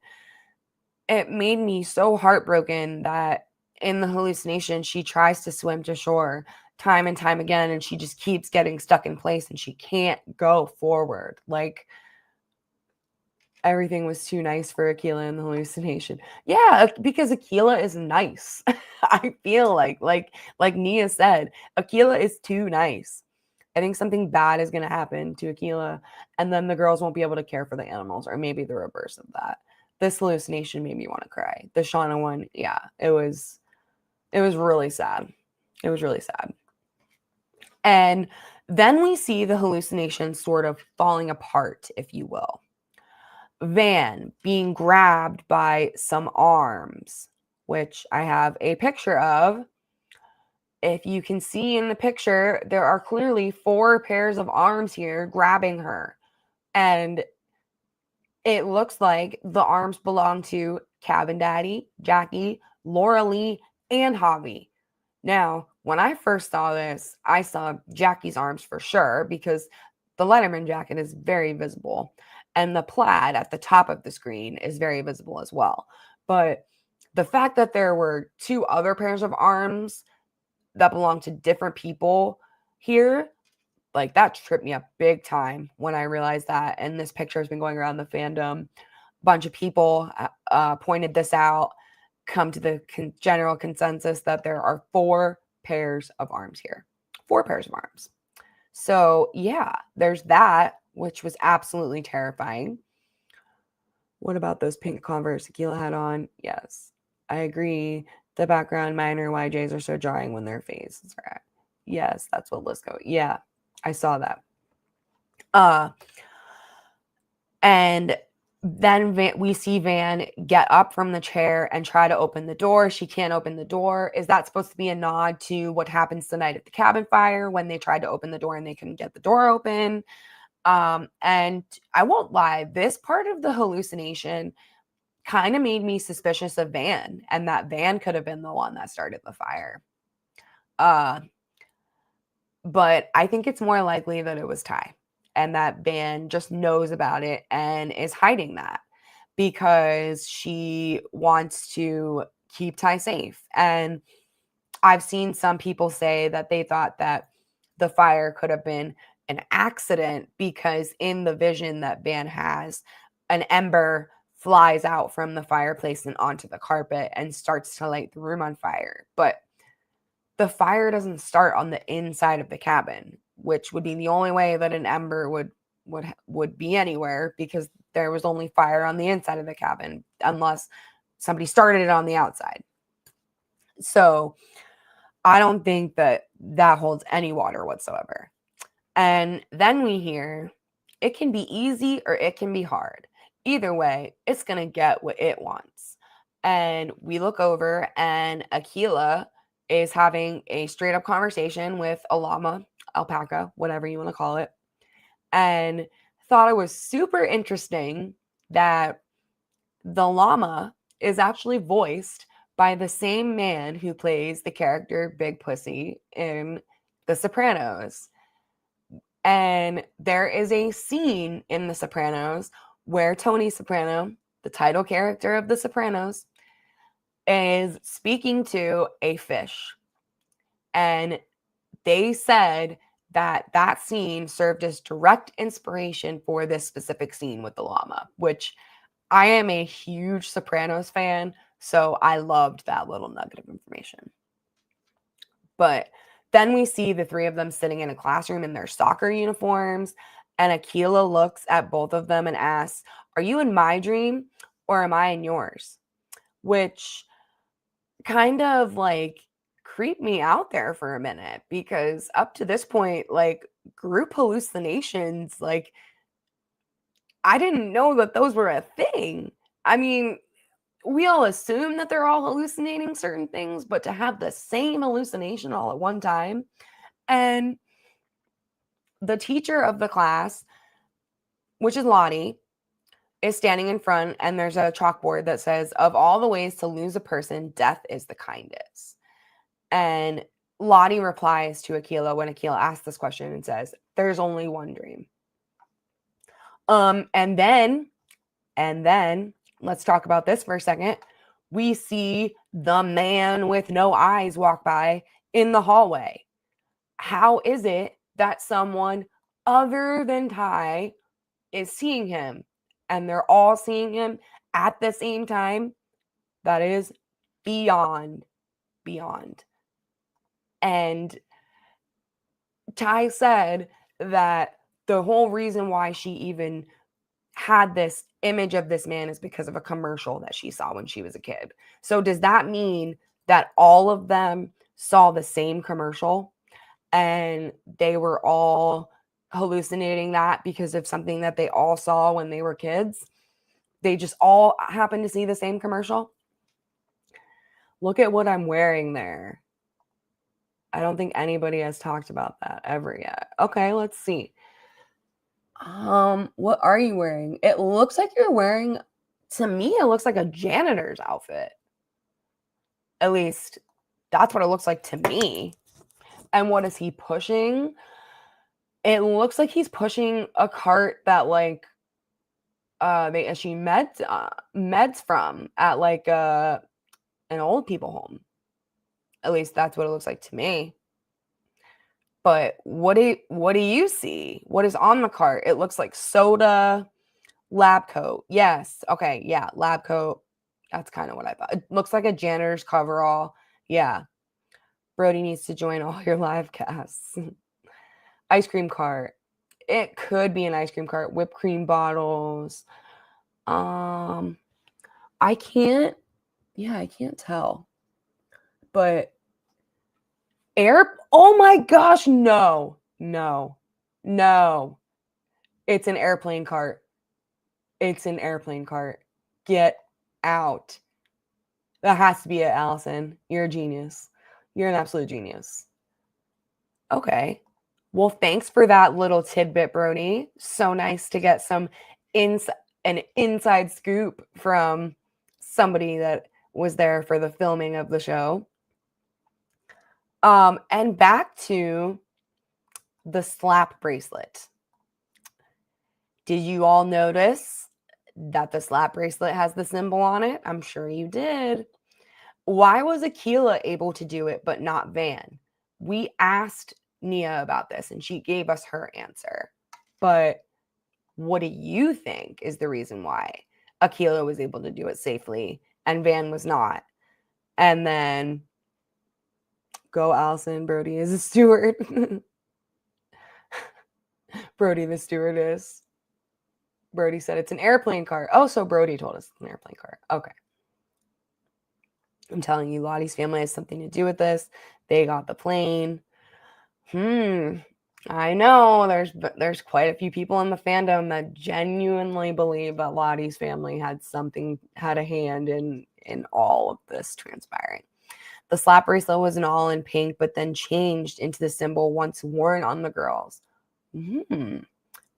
it made me so heartbroken that in the hallucination she tries to swim to shore time and time again, and she just keeps getting stuck in place and she can't go forward. Like, everything was too nice for Akila in the hallucination. Yeah, because Akila is nice. I feel like Nia said, Akila is too nice. I think something bad is going to happen to Akila, and then the girls won't be able to care for the animals, or maybe the reverse of that. This hallucination made me want to cry. The Shauna one, yeah, it was really sad. It was really sad. And then we see the hallucination sort of falling apart, if you will. Van being grabbed by some arms, which I have a picture of. If you can see in the picture, there are clearly 4 pairs of arms here grabbing her. And it looks like the arms belong to Cabin Daddy, Jackie, Laura Lee, and Javi. Now, when I first saw this, I saw Jackie's arms for sure because the Letterman jacket is very visible and the plaid at the top of the screen is very visible as well. But the fact that there were 2 other pairs of arms that belong to different people here, like, that tripped me up big time when I realized that. And this picture has been going around the fandom. A bunch of people pointed this out, come to the general consensus that there are 4 pairs of arms here. 4 pairs of arms. So yeah, there's that, which was absolutely terrifying. What about those pink Converse Akila had on? Yes, I agree. The background minor YJs are so jarring when their faces are at. Yes, that's what Lisco. Yeah, I saw that. And then we see Van get up from the chair and try to open the door. She can't open the door. Is that supposed to be a nod to what happens the night at the cabin fire when they tried to open the door and they couldn't get the door open? And I won't lie, this part of the hallucination kind of made me suspicious of Van, and that Van could have been the one that started the fire. But I think it's more likely that it was Ty, and that Van just knows about it and is hiding that because she wants to keep Ty safe. And I've seen some people say that they thought that the fire could have been an accident because in the vision that Van has, an ember flies out from the fireplace and onto the carpet and starts to light the room on fire. But the fire doesn't start on the inside of the cabin, which would be the only way that an ember would be anywhere, because there was only fire on the inside of the cabin unless somebody started it on the outside. So I don't think that holds any water whatsoever. And then we hear it can be easy or it can be hard. Either way, it's going to get what it wants. And we look over and Akila is having a straight up conversation with a llama, alpaca, whatever you want to call it. And thought it was super interesting that the llama is actually voiced by the same man who plays the character Big Pussy in The Sopranos. And there is a scene in The Sopranos where Tony Soprano, the title character of The Sopranos, is speaking to a fish. And they said that that scene served as direct inspiration for this specific scene with the llama, which I am a huge Sopranos fan, so I loved that little nugget of information. But then we see the 3 of them sitting in a classroom in their soccer uniforms, And Akilah looks at both of them and asks, "Are you in my dream or am I in yours?" Which kind of like creeped me out there for a minute, because up to this point, like, group hallucinations, like, I didn't know that those were a thing. I mean, we all assume that they're all hallucinating certain things, but to have the same hallucination all at one time. And the teacher of the class, which is Lottie, is standing in front, and there's a chalkboard that says, "Of all the ways to lose a person, death is the kindest." And Lottie replies to Akilah when Akilah asks this question and says, "There's only one dream." And then let's talk about this for a second. We see the man with no eyes walk by in the hallway. How is it that someone other than Ty is seeing him and they're all seeing him at the same time? That is beyond. And Ty said that the whole reason why she even had this image of this man is because of a commercial that she saw when she was a kid. So does that mean that all of them saw the same commercial and they were all hallucinating that because of something that they all saw when they were kids? They just all happened to see the same commercial? Look at what I'm wearing there. I don't think anybody has talked about that ever yet. Okay, let's see. What are you wearing? It looks like you're wearing, to me, it looks like a janitor's outfit. At least that's what it looks like to me. And what is he pushing? It looks like he's pushing a cart that like they issue meds from at like an old people home. At least that's what it looks like to me. But what do you see? What is on the cart? It looks like soda, lab coat. Yes. Okay. Yeah. Lab coat. That's kind of what I thought. It looks like a janitor's coverall. Yeah. Brody needs to join all your live casts. Ice cream cart. It could be an ice cream cart. Whipped cream bottles. I can't tell. But oh my gosh, no. It's an airplane cart. Get out. That has to be it, Allison. You're a genius. You're an absolute genius. Okay. Well, thanks for that little tidbit, Brony. So nice to get an inside scoop from somebody that was there for the filming of the show. And back to the slap bracelet. Did you all notice that the slap bracelet has the symbol on it? I'm sure you did. Why was Akilah able to do it, but not Van? We asked Nia about this, and she gave us her answer. But what do you think is the reason why Akilah was able to do it safely and Van was not? And then go Allison, Brody is a steward. Brody the stewardess. Brody said it's an airplane cart. Oh, so Brody told us it's an airplane cart. Okay. I'm telling you, Lottie's family has something to do with this. They got the plane. I know there's quite a few people in the fandom that genuinely believe that Lottie's family had a hand in all of this transpiring. The slap bracelet was all in pink, but then changed into the symbol once worn on the girls.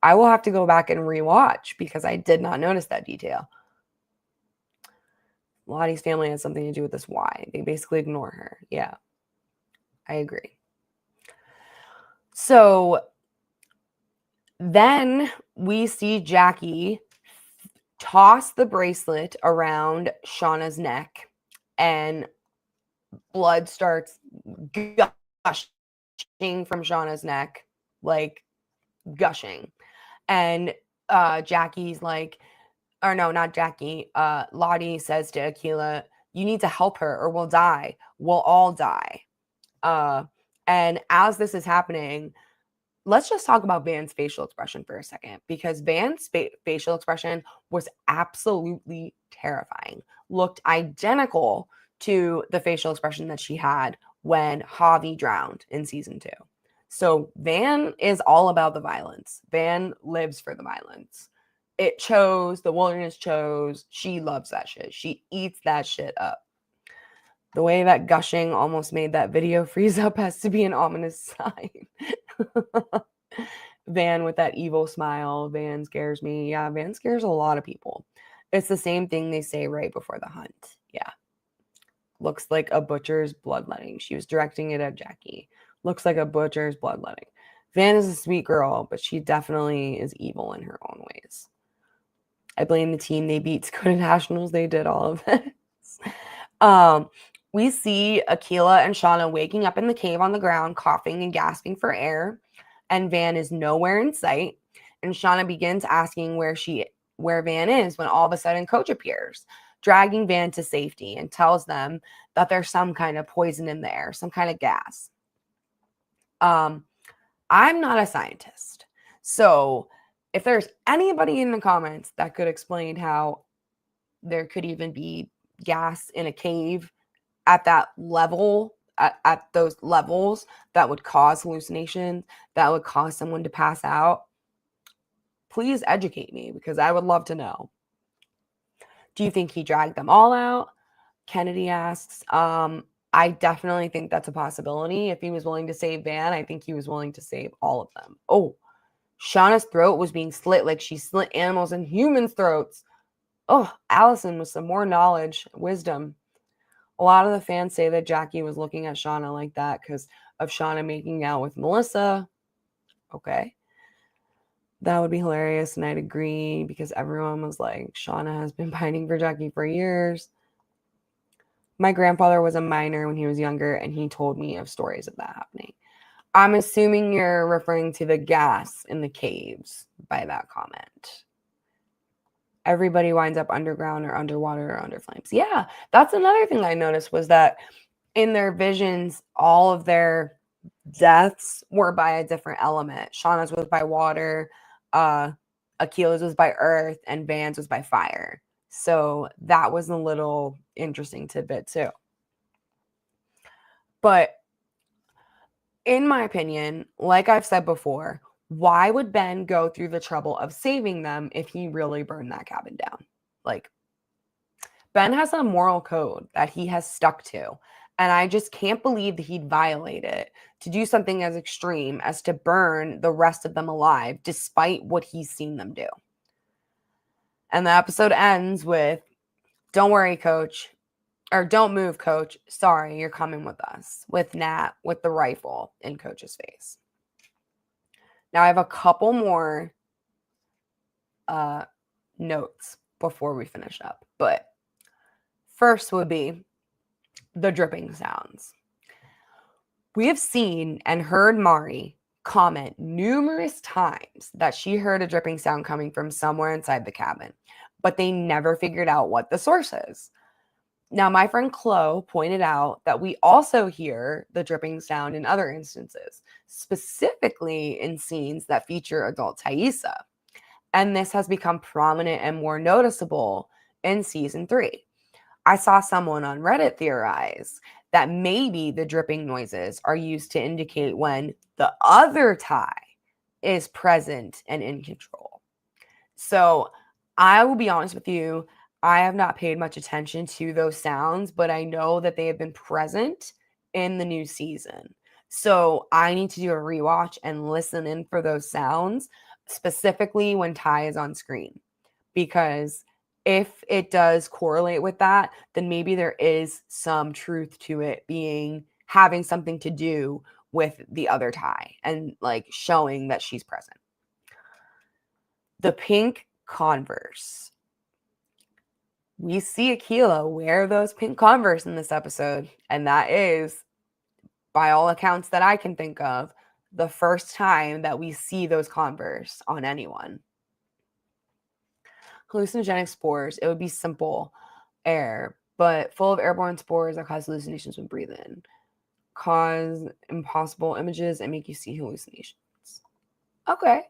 I will have to go back and rewatch because I did not notice that detail. Lottie's family has something to do with this. Why? They basically ignore her. Yeah, I agree. So then we see Jackie toss the bracelet around Shauna's neck and blood starts gushing from Shauna's neck, like gushing. And Jackie's like, or no, not Jackie. Lottie says to Akilah, "You need to help her or we'll die. We'll all die." And as this is happening, let's just talk about Van's facial expression for a second, because Van's facial expression was absolutely terrifying. Looked identical to the facial expression that she had when Javi drowned in season 2. So Van is all about the violence. Van lives for the violence. It chose, the wilderness chose. She loves that shit. She eats that shit up. The way that gushing almost made that video freeze up has to be an ominous sign. Van with that evil smile. Van scares me. Yeah, Van scares a lot of people. It's the same thing they say right before the hunt. Yeah. Looks like a butcher's bloodletting. She was directing it at Jackie. Looks like a butcher's bloodletting. Van is a sweet girl, but she definitely is evil in her own ways. I blame the team they beat to go to nationals. They did all of this. We see Akilah and Shauna waking up in the cave on the ground, coughing and gasping for air, and Van is nowhere in sight. And Shauna begins asking where Van is when all of a sudden Coach appears, dragging Van to safety, and tells them that there's some kind of poison in the air, some kind of gas. I'm not a scientist, so if there's anybody in the comments that could explain how there could even be gas in a cave at that level, at those levels, that would cause hallucinations, that would cause someone to pass out, please educate me, because I would love to know. Do you think he dragged them all out? Kennedy asks. I definitely think that's a possibility. If he was willing to save Van, I think he was willing to save all of them. Oh, Shauna's throat was being slit like she slit animals and humans' throats. Oh, Allison with some more knowledge, wisdom. A lot of the fans say that Jackie was looking at Shauna like that because of Shauna making out with Melissa. Okay. That would be hilarious, and I'd agree, because everyone was like, Shauna has been pining for Jackie for years. My grandfather was a miner when he was younger, and he told me of stories of that happening. I'm assuming you're referring to the gas in the caves by that comment. Everybody winds up underground or underwater or under flames. Yeah, that's another thing I noticed, was that in their visions, all of their deaths were by a different element. Shauna's was by water, Akilah's was by earth, and Van's was by fire. So that was a little interesting tidbit too. But in my opinion, like I've said before, why would Ben go through the trouble of saving them if he really burned that cabin down? Like, Ben has a moral code that he has stuck to, and I just can't believe that he'd violate it to do something as extreme as to burn the rest of them alive, despite what he's seen them do. And the episode ends with, "Don't worry, Coach," or "Don't move, Coach. Sorry, you're coming with us," with Nat with the rifle in Coach's face. Now, I have a couple more notes before we finish up, but first would be the dripping sounds. We have seen and heard Mari comment numerous times that she heard a dripping sound coming from somewhere inside the cabin, but they never figured out what the source is. Now, my friend Chloe pointed out that we also hear the dripping sound in other instances, specifically in scenes that feature adult Thaisa. And this has become prominent and more noticeable in season 3. I saw someone on Reddit theorize that maybe the dripping noises are used to indicate when the other Ty is present and in control. So I will be honest with you, I have not paid much attention to those sounds, but I know that they have been present in the new season. So I need to do a rewatch and listen in for those sounds, specifically when Ty is on screen, because if it does correlate with that, then maybe there is some truth to it having something to do with the other Ty and like showing that she's present. The pink Converse. We see Akilah wear those pink Converse in this episode, and that is, by all accounts that I can think of, the first time that we see those Converse on anyone. Hallucinogenic spores, it would be simple air, but full of airborne spores that cause hallucinations when breathed in. Cause impossible images and make you see hallucinations. Okay.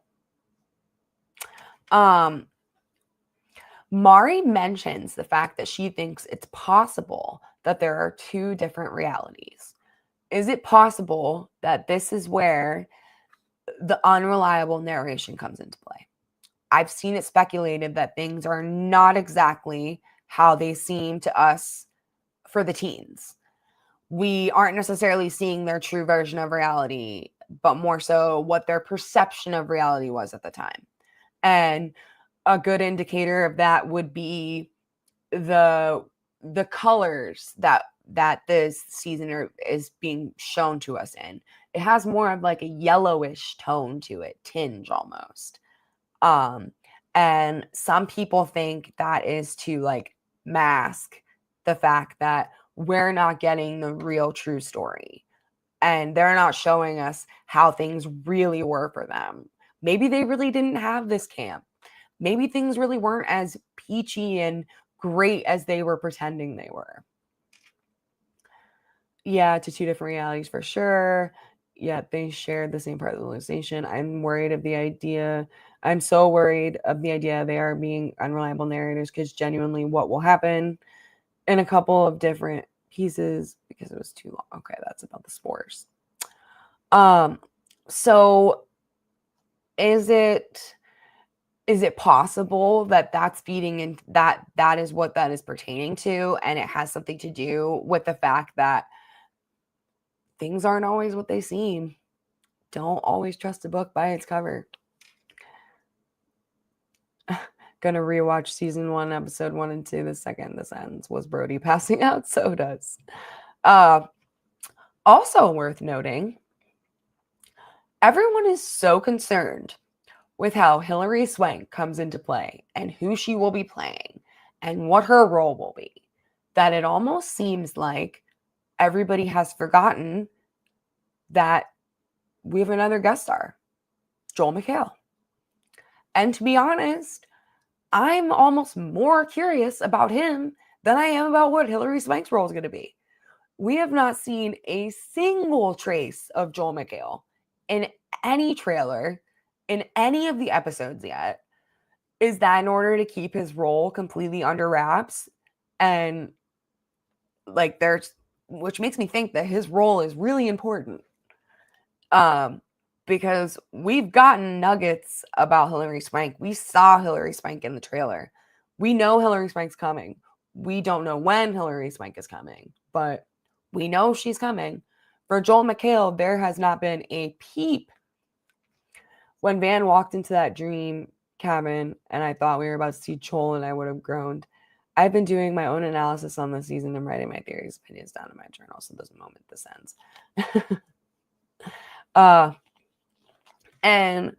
Mari mentions the fact that she thinks it's possible that there are two different realities. Is it possible that this is where the unreliable narration comes into play? I've seen it speculated that things are not exactly how they seem to us for the teens. We aren't necessarily seeing their true version of reality, but more so what their perception of reality was at the time. And a good indicator of that would be the colors that this season is being shown to us in. It has more of like a yellowish tone to it, tinge almost. And some people think that is to like mask the fact that we're not getting the real true story and they're not showing us how things really were for them. Maybe they really didn't have this camp. Maybe things really weren't as peachy and great as they were pretending they were. Yeah, to two different realities for sure. Yeah, they shared the same part of the hallucination. I'm so worried of the idea they are being unreliable narrators because genuinely what will happen in a couple of different pieces because it was too long. Okay, that's about the spores. So is it possible that that's feeding in that is what that is pertaining to, and it has something to do with the fact that things aren't always what they seem? Don't always trust a book by its cover. Gonna rewatch season 1, episode 1 and 2 the second this ends. Was Brody passing out sodas? Also worth noting, everyone is so concerned with how Hilary Swank comes into play and who she will be playing and what her role will be, that it almost seems like everybody has forgotten that we have another guest star, Joel McHale. And to be honest, I'm almost more curious about him than I am about what Hilary Swank's role is going to be. We have not seen a single trace of Joel McHale in any trailer, in any of the episodes yet. Is that in order to keep his role completely under wraps? And like which makes me think that his role is really important. Because we've gotten nuggets about Hilary Swank. We saw Hilary Swank in the trailer. We know Hilary Swank's coming. We don't know when Hilary Swank is coming, but we know she's coming. For Joel McHale, there has not been a peep. When Van walked into that dream cabin and I thought we were about to see Joel and I would have groaned. I've been doing my own analysis on the season and writing my theories, opinions down in my journal. So there's a moment this ends. And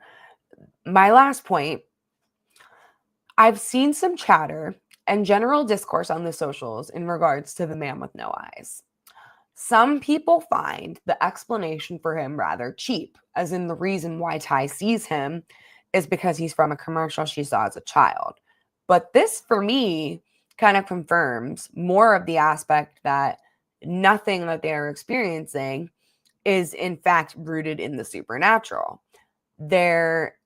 my last point, I've seen some chatter and general discourse on the socials in regards to the man with no eyes. Some people find the explanation for him rather cheap, as in the reason why Ty sees him is because he's from a commercial she saw as a child. But this, for me, kind of confirms more of the aspect that nothing that they're experiencing is in fact rooted in the supernatural. There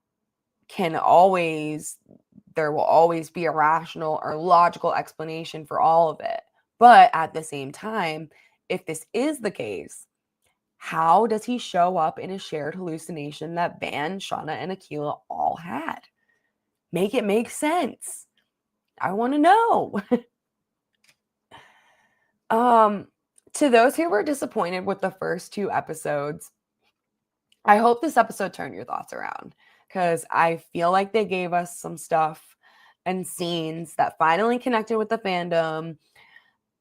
will always be a rational or logical explanation for all of it. But at the same time, if this is the case, how does he show up in a shared hallucination that Van, Shauna, and Akila all had? Make it make sense. I want to know. To those who were disappointed with the first 2 episodes, I hope this episode turned your thoughts around, because I feel like they gave us some stuff and scenes that finally connected with the fandom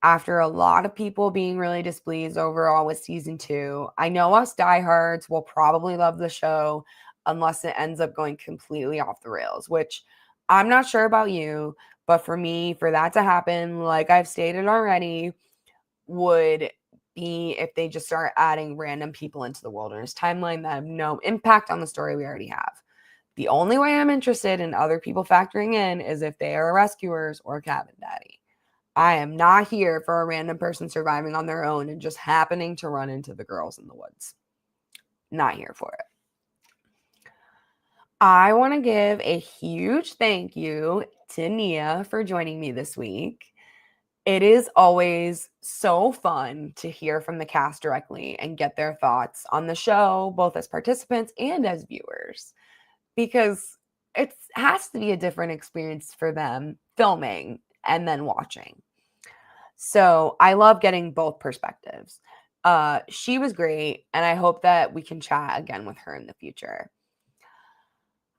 after a lot of people being really displeased overall with season 2. I know us diehards will probably love the show unless it ends up going completely off the rails, which I'm not sure about you, but for me, for that to happen, like I've stated already, would be if they just start adding random people into the wilderness timeline that have no impact on the story we already have. The only way I'm interested in other people factoring in is if they are rescuers or cabin daddy. I am not here for a random person surviving on their own and just happening to run into the girls in the woods. Not here for it. I want to give a huge thank you to Nia for joining me this week. It is always so fun to hear from the cast directly and get their thoughts on the show, both as participants and as viewers, because it has to be a different experience for them filming and then watching. So I love getting both perspectives. She was great, and I hope that we can chat again with her in the future.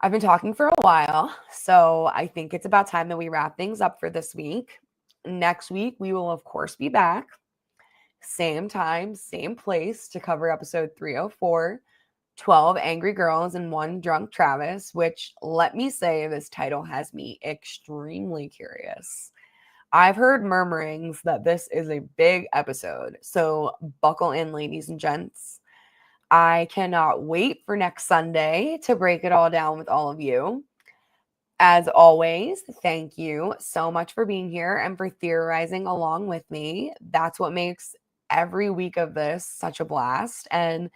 I've been talking for a while, so I think it's about time that we wrap things up for this week. Next week, we will, of course, be back. Same time, same place to cover episode 304, 12 Angry Girls and One Drunk Travis, which, let me say, this title has me extremely curious. I've heard murmurings that this is a big episode, so buckle in, ladies and gents. I cannot wait for next Sunday to break it all down with all of you. As always, thank you so much for being here and for theorizing along with me. That's what makes every week of this such a blast. And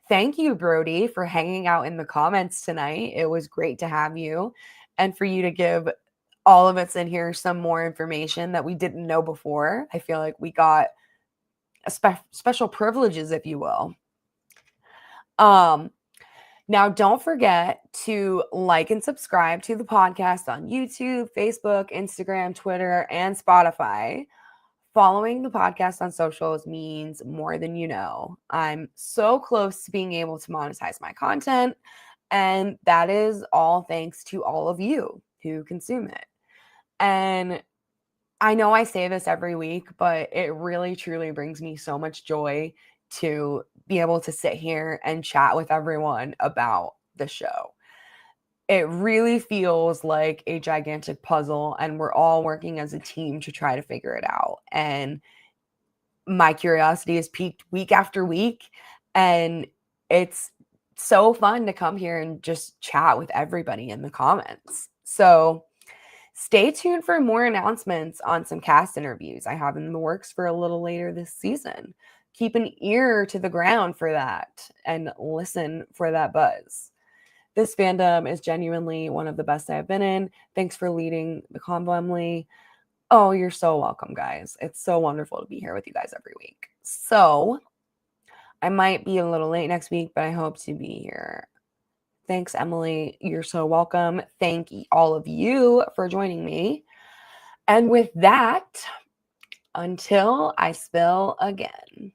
thank you, Brody, for hanging out in the comments tonight. It was great to have you and for you to give all of us in here some more information that we didn't know before. I feel like we got a special privileges, if you will. Now, don't forget to like and subscribe to the podcast on YouTube, Facebook, Instagram, Twitter, and Spotify. Following the podcast on socials means more than you know. I'm so close to being able to monetize my content, and that is all thanks to all of you who consume it. And I know I say this every week, but it really truly brings me so much joy to be able to sit here and chat with everyone about the show. It really feels like a gigantic puzzle, and we're all working as a team to try to figure it out. And my curiosity is piqued week after week, and it's so fun to come here and just chat with everybody in the comments. So stay tuned for more announcements on some cast interviews I have in the works for a little later this season. Keep an ear to the ground for that and listen for that buzz. This fandom is genuinely one of the best I've been in. Thanks for leading the convo, Emily. Oh, you're so welcome, guys. It's so wonderful to be here with you guys every week. So I might be a little late next week, but I hope to be here. Thanks, Emily. You're so welcome. Thank all of you for joining me. And with that, until I spill again.